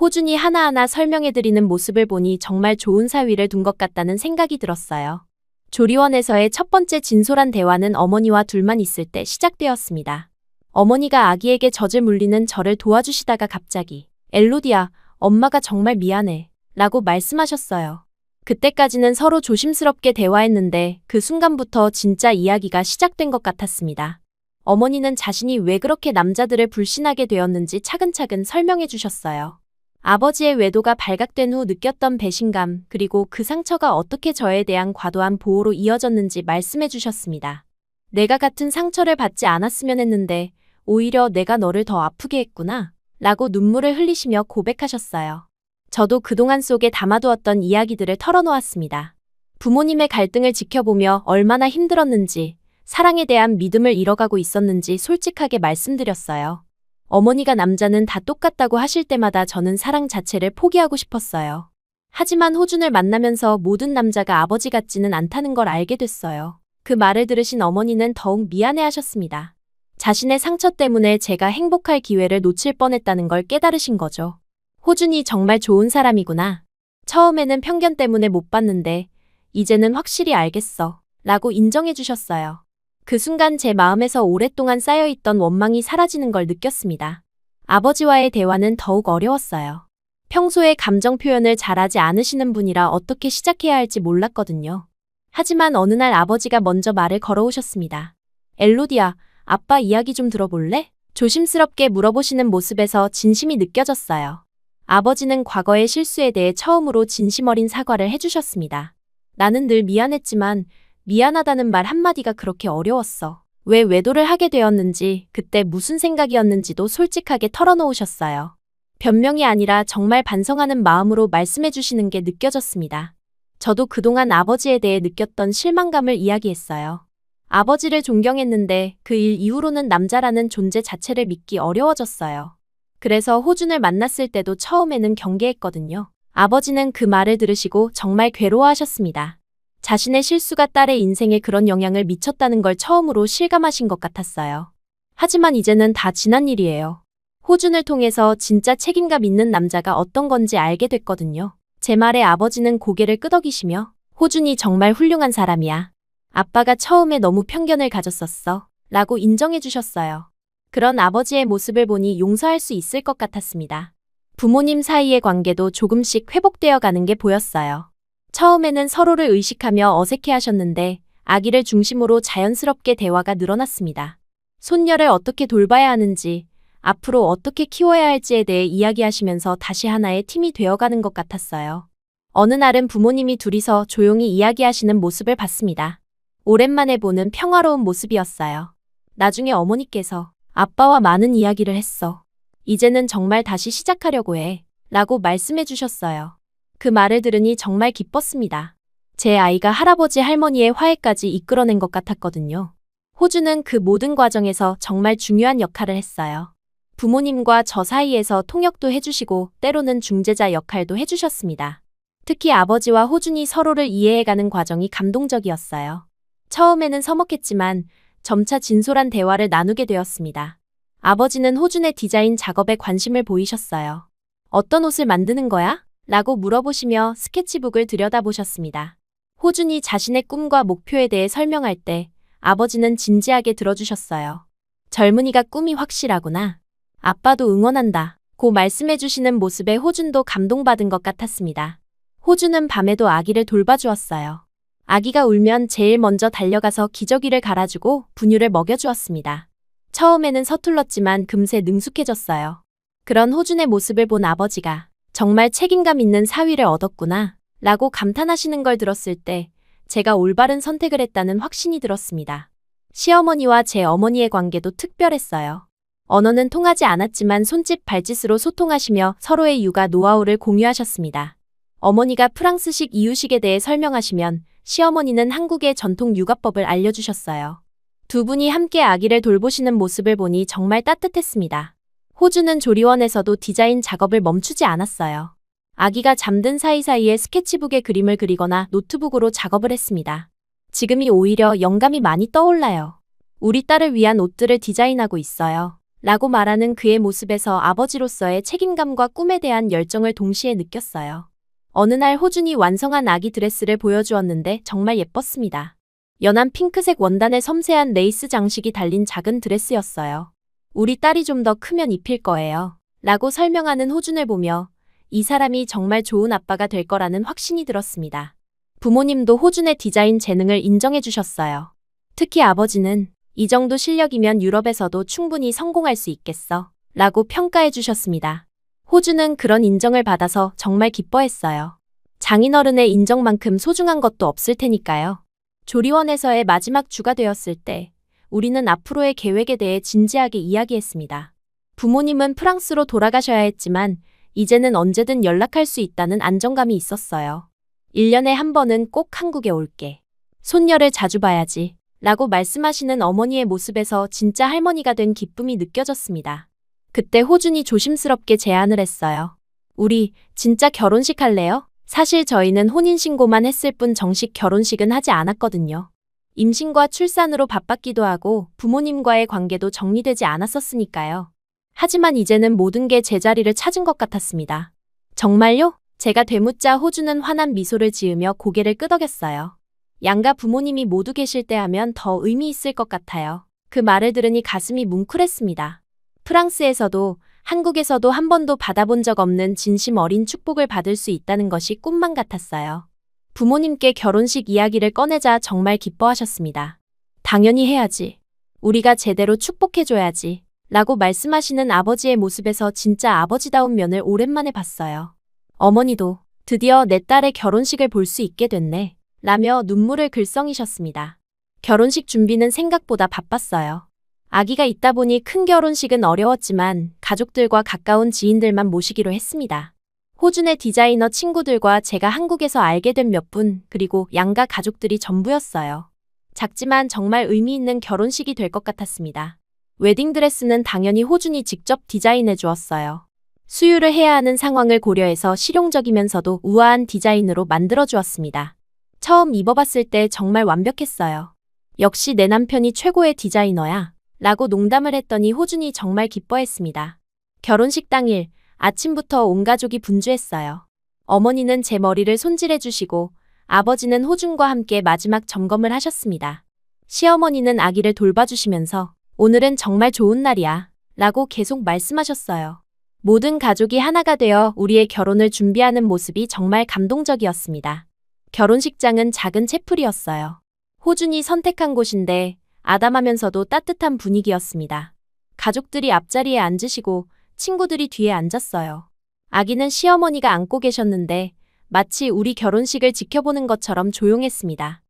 호준이 하나하나 설명해드리는 모습을 보니 정말 좋은 사위를 둔 것 같다는 생각이 들었어요. 조리원에서의 첫 번째 진솔한 대화는 어머니와 둘만 있을 때 시작되었습니다. 어머니가 아기에게 젖을 물리는 저를 도와주시다가 갑자기 엘로디야, 엄마가 정말 미안해 라고 말씀하셨어요. 그때까지는 서로 조심스럽게 대화했는데 그 순간부터 진짜 이야기가 시작된 것 같았습니다. 어머니는 자신이 왜 그렇게 남자들을 불신하게 되었는지 차근차근 설명해 주셨어요. 아버지의 외도가 발각된 후 느꼈던 배신감, 그리고 그 상처가 어떻게 저에 대한 과도한 보호로 이어졌는지 말씀해 주셨습니다. 내가 같은 상처를 받지 않았으면 했는데 오히려 내가 너를 더 아프게 했구나 라고 눈물을 흘리시며 고백하셨어요. 저도 그동안 속에 담아두었던 이야기들을 털어놓았습니다. 부모님의 갈등을 지켜보며 얼마나 힘들었는지, 사랑에 대한 믿음을 잃어가고 있었는지 솔직하게 말씀드렸어요. 어머니가 남자는 다 똑같다고 하실 때마다 저는 사랑 자체를 포기하고 싶었어요. 하지만 호준을 만나면서 모든 남자가 아버지 같지는 않다는 걸 알게 됐어요. 그 말을 들으신 어머니는 더욱 미안해하셨습니다. 자신의 상처 때문에 제가 행복할 기회를 놓칠 뻔했다는 걸 깨달으신 거죠. 호준이 정말 좋은 사람이구나. 처음에는 편견 때문에 못 봤는데 이제는 확실히 알겠어 라고 인정해 주셨어요. 그 순간 제 마음에서 오랫동안 쌓여있던 원망이 사라지는 걸 느꼈습니다. 아버지와의 대화는 더욱 어려웠어요. 평소에 감정 표현을 잘하지 않으시는 분이라 어떻게 시작해야 할지 몰랐거든요. 하지만 어느 날 아버지가 먼저 말을 걸어오셨습니다. 엘로디야, 아빠 이야기 좀 들어볼래? 조심스럽게 물어보시는 모습에서 진심이 느껴졌어요. 아버지는 과거의 실수에 대해 처음으로 진심 어린 사과를 해주셨습니다. 나는 늘 미안했지만 미안하다는 말 한마디가 그렇게 어려웠어. 왜 외도를 하게 되었는지, 그때 무슨 생각이었는지도 솔직하게 털어놓으셨어요. 변명이 아니라 정말 반성하는 마음으로 말씀해 주시는 게 느껴졌습니다. 저도 그동안 아버지에 대해 느꼈던 실망감을 이야기했어요. 아버지를 존경했는데 그 일 이후로는 남자라는 존재 자체를 믿기 어려워졌어요. 그래서 호준을 만났을 때도 처음에는 경계했거든요. 아버지는 그 말을 들으시고 정말 괴로워하셨습니다. 자신의 실수가 딸의 인생에 그런 영향을 미쳤다는 걸 처음으로 실감하신 것 같았어요. 하지만 이제는 다 지난 일이에요. 호준을 통해서 진짜 책임감 있는 남자가 어떤 건지 알게 됐거든요. 제 말에 아버지는 고개를 끄덕이시며 호준이 정말 훌륭한 사람이야. 아빠가 처음에 너무 편견을 가졌었어 라고 인정해 주셨어요. 그런 아버지의 모습을 보니 용서할 수 있을 것 같았습니다. 부모님 사이의 관계도 조금씩 회복되어 가는 게 보였어요. 처음에는 서로를 의식하며 어색해 하셨는데 아기를 중심으로 자연스럽게 대화가 늘어났습니다. 손녀를 어떻게 돌봐야 하는지, 앞으로 어떻게 키워야 할지에 대해 이야기하시면서 다시 하나의 팀이 되어가는 것 같았어요. 어느 날은 부모님이 둘이서 조용히 이야기하시는 모습을 봤습니다. 오랜만에 보는 평화로운 모습이었어요. 나중에 어머니께서 아빠와 많은 이야기를 했어. 이제는 정말 다시 시작하려고 해. 라고 말씀해 주셨어요. 그 말을 들으니 정말 기뻤습니다. 제 아이가 할아버지 할머니의 화해까지 이끌어낸 것 같았거든요. 호주는 그 모든 과정에서 정말 중요한 역할을 했어요. 부모님과 저 사이에서 통역도 해주시고 때로는 중재자 역할도 해주셨습니다. 특히 아버지와 호준이 서로를 이해해가는 과정이 감동적이었어요. 처음에는 서먹했지만 점차 진솔한 대화를 나누게 되었습니다. 아버지는 호준의 디자인 작업에 관심을 보이셨어요. 어떤 옷을 만드는 거야? 라고 물어보시며 스케치북을 들여다보셨습니다. 호준이 자신의 꿈과 목표에 대해 설명할 때 아버지는 진지하게 들어주셨어요. 젊은이가 꿈이 확실하구나. 아빠도 응원한다. 고 말씀해 주시는 모습에 호준도 감동받은 것 같았습니다. 호준은 밤에도 아기를 돌봐주었어요. 아기가 울면 제일 먼저 달려가서 기저귀를 갈아주고 분유를 먹여주었습니다. 처음에는 서툴렀지만 금세 능숙해졌어요. 그런 호준의 모습을 본 아버지가 정말 책임감 있는 사위를 얻었구나 라고 감탄하시는 걸 들었을 때 제가 올바른 선택을 했다는 확신이 들었습니다. 시어머니와 제 어머니의 관계도 특별했어요. 언어는 통하지 않았지만 손짓 발짓으로 소통하시며 서로의 육아 노하우를 공유하셨습니다. 어머니가 프랑스식 이유식에 대해 설명하시면 시어머니는 한국의 전통 육아법을 알려주셨어요. 두 분이 함께 아기를 돌보시는 모습을 보니 정말 따뜻했습니다. 호주는 조리원에서도 디자인 작업을 멈추지 않았어요. 아기가 잠든 사이사이에 스케치북에 그림을 그리거나 노트북으로 작업을 했습니다. 지금이 오히려 영감이 많이 떠올라요. 우리 딸을 위한 옷들을 디자인하고 있어요. 라고 말하는 그의 모습에서 아버지로서의 책임감과 꿈에 대한 열정을 동시에 느꼈어요. 어느 날 호준이 완성한 아기 드레스를 보여주었는데 정말 예뻤습니다. 연한 핑크색 원단에 섬세한 레이스 장식이 달린 작은 드레스였어요. 우리 딸이 좀 더 크면 입힐 거예요. 라고 설명하는 호준을 보며 이 사람이 정말 좋은 아빠가 될 거라는 확신이 들었습니다. 부모님도 호준의 디자인 재능을 인정해 주셨어요. 특히 아버지는 이 정도 실력이면 유럽에서도 충분히 성공할 수 있겠어. 라고 평가해 주셨습니다. 호준은 그런 인정을 받아서 정말 기뻐했어요. 장인어른의 인정만큼 소중한 것도 없을 테니까요. 조리원에서의 마지막 주가 되었을 때 우리는 앞으로의 계획에 대해 진지하게 이야기했습니다. 부모님은 프랑스로 돌아가셔야 했지만 이제는 언제든 연락할 수 있다는 안정감이 있었어요. 1년에 한 번은 꼭 한국에 올게. 손녀를 자주 봐야지. 라고 말씀하시는 어머니의 모습에서 진짜 할머니가 된 기쁨이 느껴졌습니다. 그때 호준이 조심스럽게 제안을 했어요. 우리 진짜 결혼식 할래요? 사실 저희는 혼인신고만 했을 뿐 정식 결혼식은 하지 않았거든요. 임신과 출산으로 바빴기도 하고 부모님과의 관계도 정리되지 않았었으니까요. 하지만 이제는 모든 게 제자리를 찾은 것 같았습니다. 정말요? 제가 되묻자 호주는 환한 미소를 지으며 고개를 끄덕였어요. 양가 부모님이 모두 계실 때 하면 더 의미 있을 것 같아요. 그 말을 들으니 가슴이 뭉클했습니다. 프랑스에서도 한국에서도 한 번도 받아본 적 없는 진심 어린 축복을 받을 수 있다는 것이 꿈만 같았어요. 부모님께 결혼식 이야기를 꺼내자 정말 기뻐하셨습니다. 당연히 해야지. 우리가 제대로 축복해줘야지. 라고 말씀하시는 아버지의 모습에서 진짜 아버지다운 면을 오랜만에 봤어요. 어머니도 드디어 내 딸의 결혼식을 볼 수 있게 됐네. 라며 눈물을 글썽이셨습니다. 결혼식 준비는 생각보다 바빴어요. 아기가 있다 보니 큰 결혼식은 어려웠지만 가족들과 가까운 지인들만 모시기로 했습니다. 호준의 디자이너 친구들과 제가 한국에서 알게 된 몇 분, 그리고 양가 가족들이 전부였어요. 작지만 정말 의미 있는 결혼식이 될 것 같았습니다. 웨딩드레스는 당연히 호준이 직접 디자인해 주었어요. 수유를 해야 하는 상황을 고려해서 실용적이면서도 우아한 디자인으로 만들어 주었습니다. 처음 입어봤을 때 정말 완벽했어요. 역시 내 남편이 최고의 디자이너야. 라고 농담을 했더니 호준이 정말 기뻐했습니다. 결혼식 당일 아침부터 온 가족이 분주했어요. 어머니는 제 머리를 손질해 주시고 아버지는 호준과 함께 마지막 점검을 하셨습니다. 시어머니는 아기를 돌봐주시면서 오늘은 정말 좋은 날이야. 라고 계속 말씀하셨어요. 모든 가족이 하나가 되어 우리의 결혼을 준비하는 모습이 정말 감동적이었습니다. 결혼식장은 작은 채플이었어요. 호준이 선택한 곳인데 아담하면서도 따뜻한 분위기였습니다. 가족들이 앞자리에 앉으시고 친구들이 뒤에 앉았어요. 아기는 시어머니가 안고 계셨는데 마치 우리 결혼식을 지켜보는 것처럼 조용했습니다.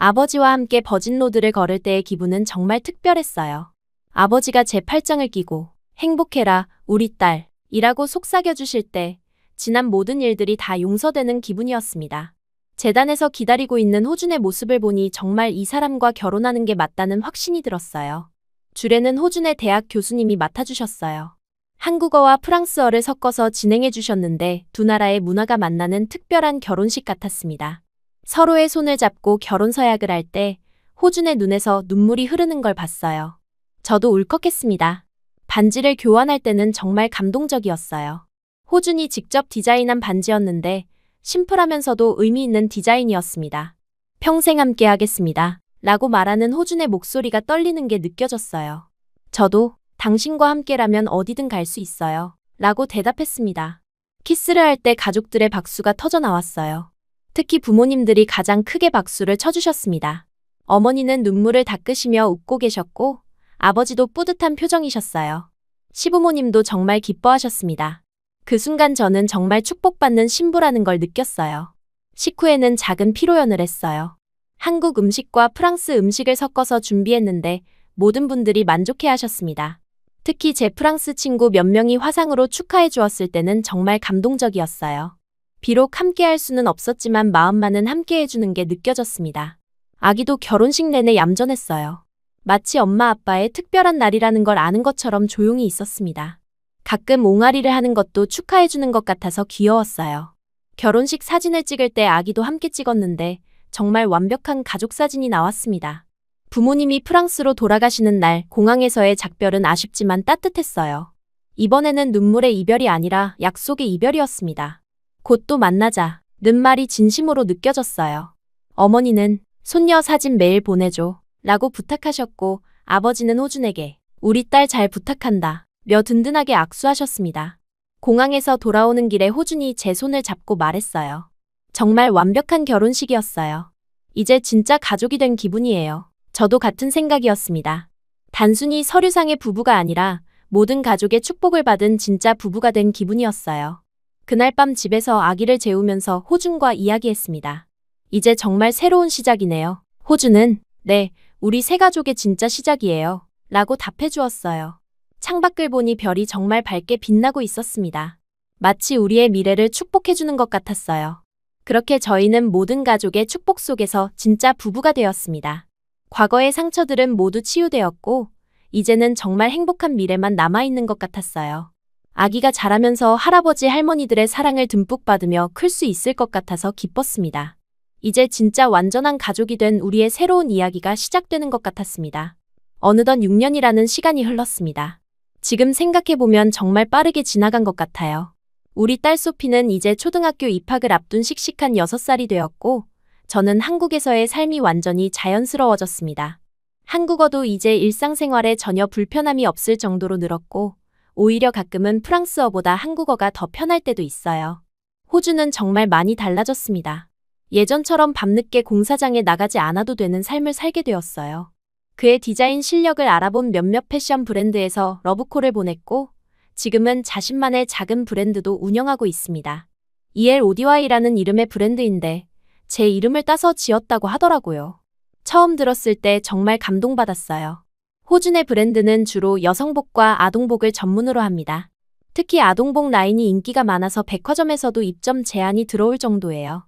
아버지와 함께 버진로드를 걸을 때의 기분은 정말 특별했어요. 아버지가 제 팔짱을 끼고 행복해라, 우리 딸, 이라고 속삭여주실 때 지난 모든 일들이 다 용서되는 기분이었습니다. 재단에서 기다리고 있는 호준의 모습을 보니 정말 이 사람과 결혼하는 게 맞다는 확신이 들었어요. 주례는 호준의 대학 교수님이 맡아주셨어요. 한국어와 프랑스어를 섞어서 진행해 주셨는데 두 나라의 문화가 만나는 특별한 결혼식 같았습니다. 서로의 손을 잡고 결혼 서약을 할 때 호준의 눈에서 눈물이 흐르는 걸 봤어요. 저도 울컥했습니다. 반지를 교환할 때는 정말 감동적이었어요. 호준이 직접 디자인한 반지였는데 심플하면서도 의미 있는 디자인이었습니다. 평생 함께 하겠습니다. 라고 말하는 호준의 목소리가 떨리는 게 느껴졌어요. 저도 당신과 함께라면 어디든 갈 수 있어요. 라고 대답했습니다. 키스를 할 때 가족들의 박수가 터져 나왔어요. 특히 부모님들이 가장 크게 박수를 쳐주셨습니다. 어머니는 눈물을 닦으시며 웃고 계셨고 아버지도 뿌듯한 표정이셨어요. 시부모님도 정말 기뻐하셨습니다. 그 순간 저는 정말 축복받는 신부라는 걸 느꼈어요. 식후에는 작은 피로연을 했어요. 한국 음식과 프랑스 음식을 섞어서 준비했는데 모든 분들이 만족해 하셨습니다. 특히 제 프랑스 친구 몇 명이 화상으로 축하해 주었을 때는 정말 감동적이었어요. 비록 함께 할 수는 없었지만 마음만은 함께 해주는 게 느껴졌습니다. 아기도 결혼식 내내 얌전했어요. 마치 엄마 아빠의 특별한 날이라는 걸 아는 것처럼 조용히 있었습니다. 가끔 옹알이를 하는 것도 축하해주는 것 같아서 귀여웠어요. 결혼식 사진을 찍을 때 아기도 함께 찍었는데 정말 완벽한 가족 사진이 나왔습니다. 부모님이 프랑스로 돌아가시는 날 공항에서의 작별은 아쉽지만 따뜻했어요. 이번에는 눈물의 이별이 아니라 약속의 이별이었습니다. 곧 또 만나자는 말이 진심으로 느껴졌어요. 어머니는 손녀 사진 매일 보내줘 라고 부탁하셨고 아버지는 호준에게 우리 딸 잘 부탁한다 며 든든하게 악수하셨습니다. 공항에서 돌아오는 길에 호준이 제 손을 잡고 말했어요. 정말 완벽한 결혼식이었어요. 이제 진짜 가족이 된 기분이에요. 저도 같은 생각이었습니다. 단순히 서류상의 부부가 아니라 모든 가족의 축복을 받은 진짜 부부가 된 기분이었어요. 그날 밤 집에서 아기를 재우면서 호준과 이야기했습니다. 이제 정말 새로운 시작이네요. 호준은 네, 우리 새 가족의 진짜 시작이에요. 라고 답해 주었어요. 창밖을 보니 별이 정말 밝게 빛나고 있었습니다. 마치 우리의 미래를 축복해 주는 것 같았어요. 그렇게 저희는 모든 가족의 축복 속에서 진짜 부부가 되었습니다. 과거의 상처들은 모두 치유되었고 이제는 정말 행복한 미래만 남아있는 것 같았어요. 아기가 자라면서 할아버지 할머니들의 사랑을 듬뿍 받으며 클 수 있을 것 같아서 기뻤습니다. 이제 진짜 완전한 가족이 된 우리의 새로운 이야기가 시작되는 것 같았습니다. 어느덧 6년이라는 시간이 흘렀습니다. 지금 생각해보면 정말 빠르게 지나간 것 같아요. 우리 딸 소피는 이제 초등학교 입학을 앞둔 씩씩한 6살이 되었고 저는 한국에서의 삶이 완전히 자연스러워졌습니다. 한국어도 이제 일상생활에 전혀 불편함이 없을 정도로 늘었고 오히려 가끔은 프랑스어보다 한국어가 더 편할 때도 있어요. 호주는 정말 많이 달라졌습니다. 예전처럼 밤늦게 공사장에 나가지 않아도 되는 삶을 살게 되었어요. 그의 디자인 실력을 알아본 몇몇 패션 브랜드에서 러브콜을 보냈고 지금은 자신만의 작은 브랜드도 운영하고 있습니다. ELODY라는 이름의 브랜드인데 제 이름을 따서 지었다고 하더라고요. 처음 들었을 때 정말 감동받았어요. 호준의 브랜드는 주로 여성복과 아동복을 전문으로 합니다. 특히 아동복 라인이 인기가 많아서 백화점에서도 입점 제한이 들어올 정도예요.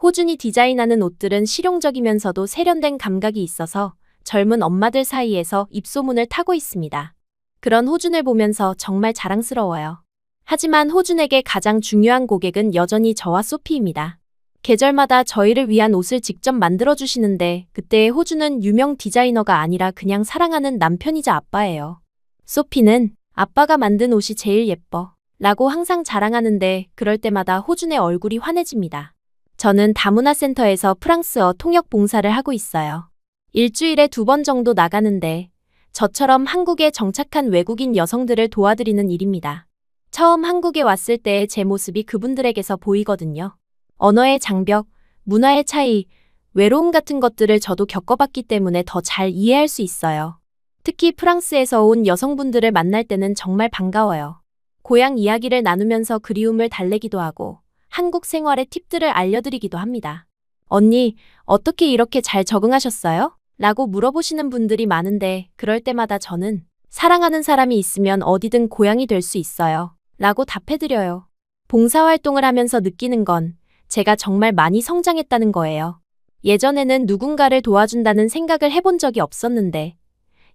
호준이 디자인하는 옷들은 실용적이면서도 세련된 감각이 있어서 젊은 엄마들 사이에서 입소문을 타고 있습니다. 그런 호준을 보면서 정말 자랑스러워요. 하지만 호준에게 가장 중요한 고객은 여전히 저와 소피입니다. 계절마다 저희를 위한 옷을 직접 만들어주시는데 그때의 호준은 유명 디자이너가 아니라 그냥 사랑하는 남편이자 아빠예요. 소피는 아빠가 만든 옷이 제일 예뻐 라고 항상 자랑하는데 그럴 때마다 호준의 얼굴이 환해집니다. 저는 다문화센터에서 프랑스어 통역 봉사를 하고 있어요. 일주일에 2번 정도 나가는데 저처럼 한국에 정착한 외국인 여성들을 도와드리는 일입니다. 처음 한국에 왔을 때의 제 모습이 그분들에게서 보이거든요. 언어의 장벽, 문화의 차이, 외로움 같은 것들을 저도 겪어봤기 때문에 더 잘 이해할 수 있어요. 특히 프랑스에서 온 여성분들을 만날 때는 정말 반가워요. 고향 이야기를 나누면서 그리움을 달래기도 하고 한국 생활의 팁들을 알려드리기도 합니다. 언니, 어떻게 이렇게 잘 적응하셨어요? 라고 물어보시는 분들이 많은데 그럴 때마다 저는 사랑하는 사람이 있으면 어디든 고향이 될 수 있어요. 라고 답해드려요. 봉사활동을 하면서 느끼는 건 제가 정말 많이 성장했다는 거예요. 예전에는 누군가를 도와준다는 생각을 해본 적이 없었는데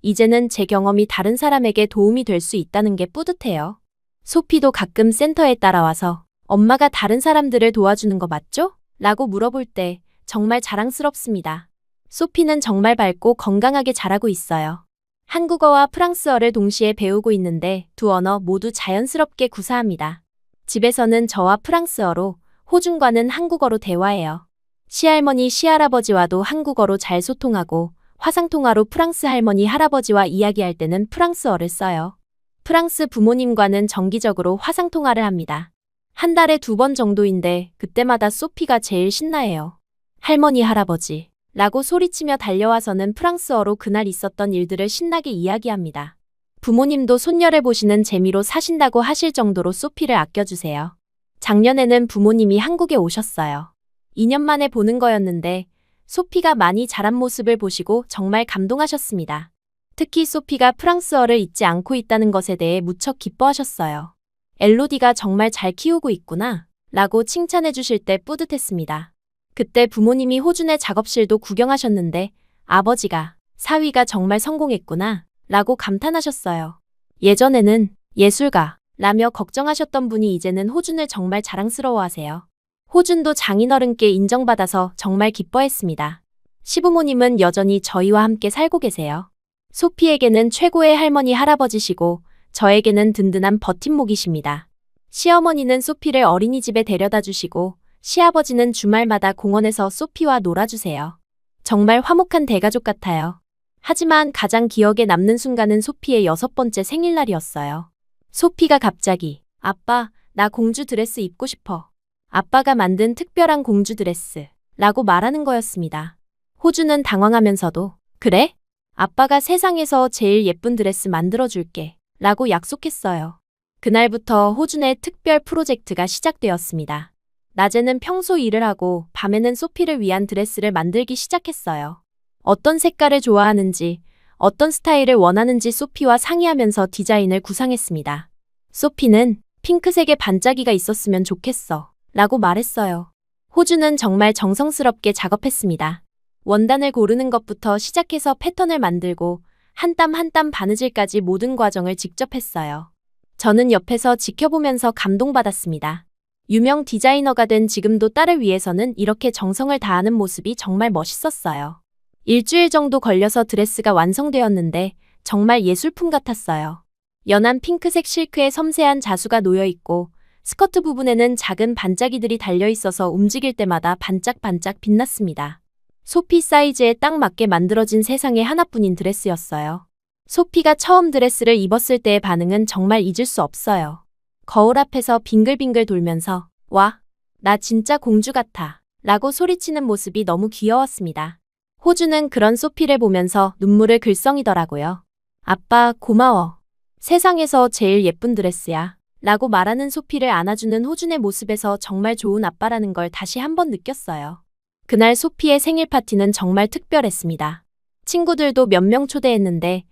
이제는 제 경험이 다른 사람에게 도움이 될 수 있다는 게 뿌듯해요. 소피도 가끔 센터에 따라와서 엄마가 다른 사람들을 도와주는 거 맞죠? 라고 물어볼 때 정말 자랑스럽습니다. 소피는 정말 밝고 건강하게 자라고 있어요. 한국어와 프랑스어를 동시에 배우고 있는데 두 언어 모두 자연스럽게 구사합니다. 집에서는 저와 프랑스어로, 호준과는 한국어로 대화해요. 시할머니, 시할아버지와도 한국어로 잘 소통하고 화상통화로 프랑스 할머니, 할아버지와 이야기할 때는 프랑스어를 써요. 프랑스 부모님과는 정기적으로 화상통화를 합니다. 한 달에 2번 정도인데 그때마다 소피가 제일 신나해요. 할머니, 할아버지 라고 소리치며 달려와서는 프랑스어로 그날 있었던 일들을 신나게 이야기합니다. 부모님도 손녀를 보시는 재미로 사신다고 하실 정도로 소피를 아껴주세요. 작년에는 부모님이 한국에 오셨어요. 2년 만에 보는 거였는데 소피가 많이 자란 모습을 보시고 정말 감동하셨습니다. 특히 소피가 프랑스어를 잊지 않고 있다는 것에 대해 무척 기뻐하셨어요. 엘로디가 정말 잘 키우고 있구나 라고 칭찬해 주실 때 뿌듯했습니다. 그때 부모님이 호준의 작업실도 구경하셨는데 아버지가 사위가 정말 성공했구나 라고 감탄하셨어요. 예전에는 예술가 라며 걱정하셨던 분이 이제는 호준을 정말 자랑스러워하세요. 호준도 장인어른께 인정받아서 정말 기뻐했습니다. 시부모님은 여전히 저희와 함께 살고 계세요. 소피에게는 최고의 할머니 할아버지시고 저에게는 든든한 버팀목이십니다. 시어머니는 소피를 어린이집에 데려다 주시고 시아버지는 주말마다 공원에서 소피와 놀아주세요. 정말 화목한 대가족 같아요. 하지만 가장 기억에 남는 순간은 소피의 6번째 생일날이었어요. 소피가 갑자기 아빠, 나 공주 드레스 입고 싶어. 아빠가 만든 특별한 공주 드레스 라고 말하는 거였습니다. 호주는 당황하면서도 그래? 아빠가 세상에서 제일 예쁜 드레스 만들어줄게 라고 약속했어요. 그날부터 호준의 특별 프로젝트가 시작되었습니다. 낮에는 평소 일을 하고 밤에는 소피를 위한 드레스를 만들기 시작했어요. 어떤 색깔을 좋아하는지, 어떤 스타일을 원하는지 소피와 상의하면서 디자인을 구상했습니다. 소피는 핑크색의 반짝이가 있었으면 좋겠어 라고 말했어요. 호주는 정말 정성스럽게 작업했습니다. 원단을 고르는 것부터 시작해서 패턴을 만들고 한 땀 한 땀 바느질까지 모든 과정을 직접 했어요. 저는 옆에서 지켜보면서 감동받았습니다. 유명 디자이너가 된 지금도 딸을 위해서는 이렇게 정성을 다하는 모습이 정말 멋있었어요. 일주일 정도 걸려서 드레스가 완성되었는데 정말 예술품 같았어요. 연한 핑크색 실크에 섬세한 자수가 놓여 있고 스커트 부분에는 작은 반짝이들이 달려 있어서 움직일 때마다 반짝반짝 빛났습니다. 소피 사이즈에 딱 맞게 만들어진 세상에 하나뿐인 드레스였어요. 소피가 처음 드레스를 입었을 때의 반응은 정말 잊을 수 없어요. 거울 앞에서 빙글빙글 돌면서 와, 나 진짜 공주 같아 라고 소리치는 모습이 너무 귀여웠습니다. 호주는 그런 소피를 보면서 눈물을 글썽이더라고요. 아빠, 고마워. 세상에서 제일 예쁜 드레스야 라고 말하는 소피를 안아주는 호준의 모습에서 정말 좋은 아빠라는 걸 다시 한번 느꼈어요. 그날 소피의 생일 파티는 정말 특별했습니다. 친구들도 몇 명 초대했는데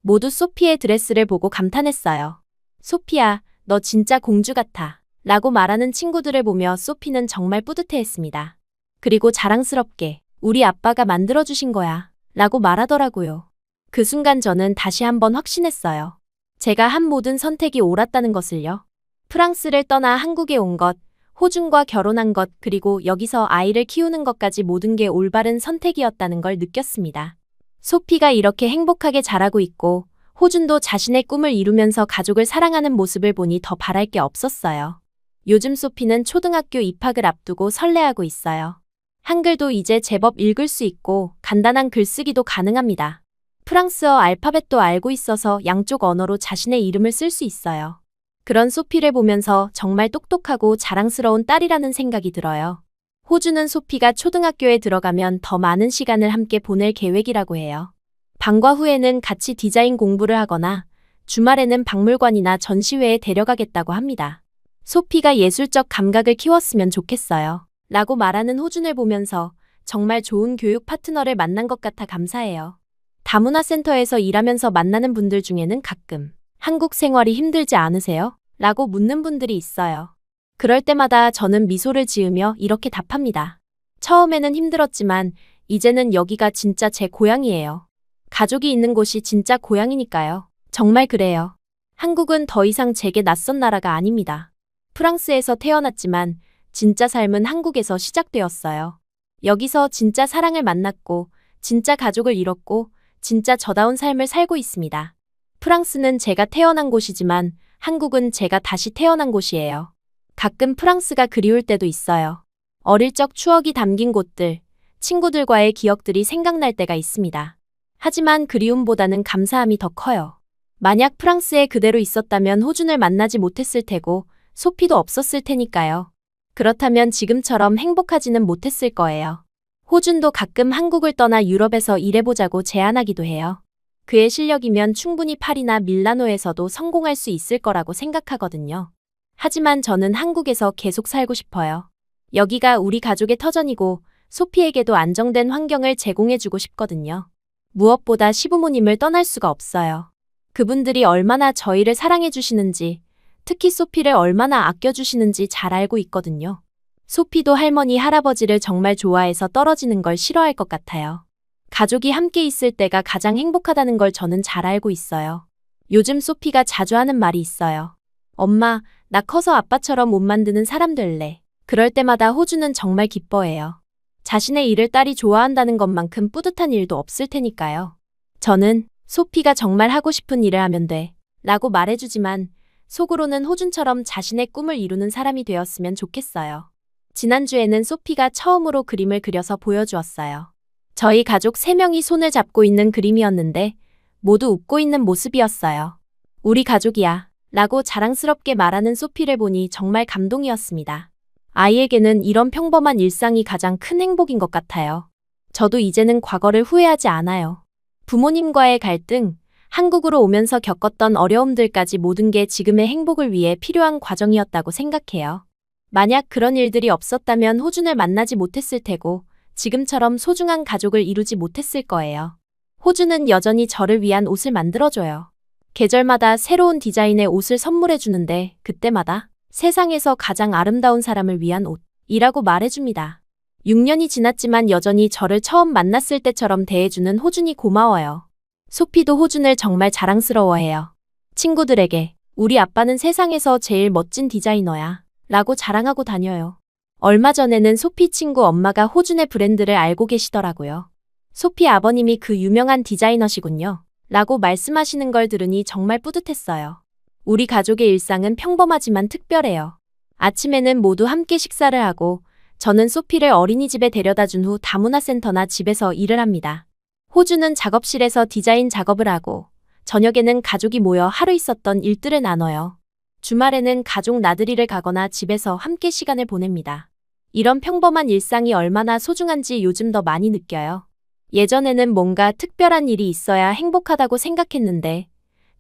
모두 소피의 드레스를 보고 감탄했어요. 소피야, 너 진짜 공주 같아 라고 말하는 친구들을 보며 소피는 정말 뿌듯해했습니다. 그리고 자랑스럽게 우리 아빠가 만들어주신 거야 라고 말하더라고요. 그 순간 저는 다시 한번 확신했어요. 제가 한 모든 선택이 옳았다는 것을요. 프랑스를 떠나 한국에 온 것, 호준과 결혼한 것, 그리고 여기서 아이를 키우는 것까지 모든 게 올바른 선택이었다는 걸 느꼈습니다. 소피가 이렇게 행복하게 자라고 있고 호준도 자신의 꿈을 이루면서 가족을 사랑하는 모습을 보니 더 바랄 게 없었어요. 요즘 소피는 초등학교 입학을 앞두고 설레하고 있어요. 한글도 이제 제법 읽을 수 있고 간단한 글쓰기도 가능합니다. 프랑스어 알파벳도 알고 있어서 양쪽 언어로 자신의 이름을 쓸 수 있어요. 그런 소피를 보면서 정말 똑똑하고 자랑스러운 딸이라는 생각이 들어요. 호주는 소피가 초등학교에 들어가면 더 많은 시간을 함께 보낼 계획이라고 해요. 방과 후에는 같이 디자인 공부를 하거나 주말에는 박물관이나 전시회에 데려가겠다고 합니다. 소피가 예술적 감각을 키웠으면 좋겠어요 라고 말하는 호준을 보면서 정말 좋은 교육 파트너를 만난 것 같아 감사해요. 다문화 센터에서 일하면서 만나는 분들 중에는 가끔 한국 생활이 힘들지 않으세요? 라고 묻는 분들이 있어요. 그럴 때마다 저는 미소를 지으며 이렇게 답합니다. 처음에는 힘들었지만 이제는 여기가 진짜 제 고향이에요. 가족이 있는 곳이 진짜 고향이니까요. 정말 그래요. 한국은 더 이상 제게 낯선 나라가 아닙니다. 프랑스에서 태어났지만 진짜 삶은 한국에서 시작되었어요. 여기서 진짜 사랑을 만났고 진짜 가족을 잃었고 진짜 저다운 삶을 살고 있습니다. 프랑스는 제가 태어난 곳이지만 한국은 제가 다시 태어난 곳이에요. 가끔 프랑스가 그리울 때도 있어요. 어릴 적 추억이 담긴 곳들, 친구들과의 기억들이 생각날 때가 있습니다. 하지만 그리움보다는 감사함이 더 커요. 만약 프랑스에 그대로 있었다면 호준을 만나지 못했을 테고 소피도 없었을 테니까요. 그렇다면 지금처럼 행복하지는 못했을 거예요. 호준도 가끔 한국을 떠나 유럽에서 일해보자고 제안하기도 해요. 그의 실력이면 충분히 파리나 밀라노에서도 성공할 수 있을 거라고 생각하거든요. 하지만 저는 한국에서 계속 살고 싶어요. 여기가 우리 가족의 터전이고 소피에게도 안정된 환경을 제공해주고 싶거든요. 무엇보다 시부모님을 떠날 수가 없어요. 그분들이 얼마나 저희를 사랑해주시는지, 특히 소피를 얼마나 아껴주시는지 잘 알고 있거든요. 소피도 할머니, 할아버지를 정말 좋아해서 떨어지는 걸 싫어할 것 같아요. 가족이 함께 있을 때가 가장 행복하다는 걸 저는 잘 알고 있어요. 요즘 소피가 자주 하는 말이 있어요. 엄마, 나 커서 아빠처럼 옷 만드는 사람 될래. 그럴 때마다 호주는 정말 기뻐해요. 자신의 일을 딸이 좋아한다는 것만큼 뿌듯한 일도 없을 테니까요. 저는 소피가 정말 하고 싶은 일을 하면 돼 라고 말해주지만 속으로는 호준처럼 자신의 꿈을 이루는 사람이 되었으면 좋겠어요. 지난주에는 소피가 처음으로 그림을 그려서 보여주었어요. 저희 가족 3명이 손을 잡고 있는 그림이었는데 모두 웃고 있는 모습이었어요. 우리 가족이야 라고 자랑스럽게 말하는 소피를 보니 정말 감동이었습니다. 아이에게는 이런 평범한 일상이 가장 큰 행복인 것 같아요. 저도 이제는 과거를 후회하지 않아요. 부모님과의 갈등, 한국으로 오면서 겪었던 어려움들까지 모든 게 지금의 행복을 위해 필요한 과정이었다고 생각해요. 만약 그런 일들이 없었다면 호준을 만나지 못했을 테고 지금처럼 소중한 가족을 이루지 못했을 거예요. 호준은 여전히 저를 위한 옷을 만들어줘요. 계절마다 새로운 디자인의 옷을 선물해주는데 그때마다 세상에서 가장 아름다운 사람을 위한 옷이라고 말해줍니다. 6년이 지났지만 여전히 저를 처음 만났을 때처럼 대해주는 호준이 고마워요. 소피도 호준을 정말 자랑스러워해요. 친구들에게 우리 아빠는 세상에서 제일 멋진 디자이너야 라고 자랑하고 다녀요. 얼마 전에는 소피 친구 엄마가 호준의 브랜드를 알고 계시더라고요. 소피 아버님이 그 유명한 디자이너시군요 라고 말씀하시는 걸 들으니 정말 뿌듯했어요. 우리 가족의 일상은 평범하지만 특별해요. 아침에는 모두 함께 식사를 하고 저는 소피를 어린이집에 데려다 준 후 다문화 센터나 집에서 일을 합니다. 호주는 작업실에서 디자인 작업을 하고 저녁에는 가족이 모여 하루 있었던 일들을 나눠요. 주말에는 가족 나들이를 가거나 집에서 함께 시간을 보냅니다. 이런 평범한 일상이 얼마나 소중한지 요즘 더 많이 느껴요. 예전에는 뭔가 특별한 일이 있어야 행복하다고 생각했는데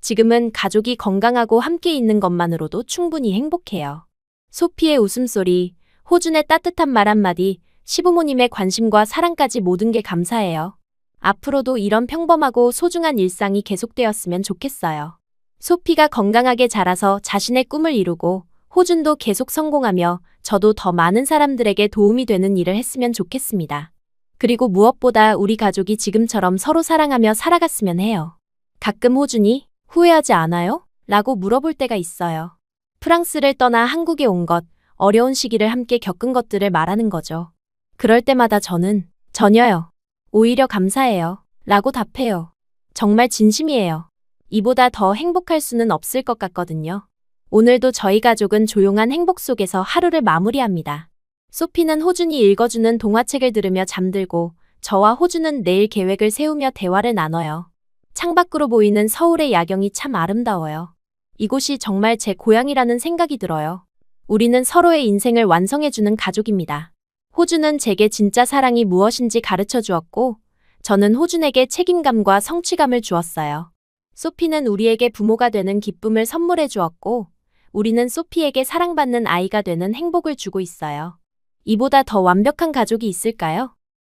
지금은 가족이 건강하고 함께 있는 것만으로도 충분히 행복해요. 소피의 웃음소리, 호준의 따뜻한 말 한마디, 시부모님의 관심과 사랑까지 모든 게 감사해요. 앞으로도 이런 평범하고 소중한 일상이 계속되었으면 좋겠어요. 소피가 건강하게 자라서 자신의 꿈을 이루고 호준도 계속 성공하며 저도 더 많은 사람들에게 도움이 되는 일을 했으면 좋겠습니다. 그리고 무엇보다 우리 가족이 지금처럼 서로 사랑하며 살아갔으면 해요. 가끔 호준이 후회하지 않아요? 라고 물어볼 때가 있어요. 프랑스를 떠나 한국에 온 것, 어려운 시기를 함께 겪은 것들을 말하는 거죠. 그럴 때마다 저는 전혀요. 오히려 감사해요. 라고 답해요. 정말 진심이에요. 이보다 더 행복할 수는 없을 것 같거든요. 오늘도 저희 가족은 조용한 행복 속에서 하루를 마무리합니다. 소피는 호준이 읽어주는 동화책을 들으며 잠들고 저와 호준은 내일 계획을 세우며 대화를 나눠요. 창밖으로 보이는 서울의 야경이 참 아름다워요. 이곳이 정말 제 고향이라는 생각이 들어요. 우리는 서로의 인생을 완성해주는 가족입니다. 호준은 제게 진짜 사랑이 무엇인지 가르쳐 주었고 저는 호준에게 책임감과 성취감을 주었어요. 소피는 우리에게 부모가 되는 기쁨을 선물해 주었고 우리는 소피에게 사랑받는 아이가 되는 행복을 주고 있어요. 이보다 더 완벽한 가족이 있을까요?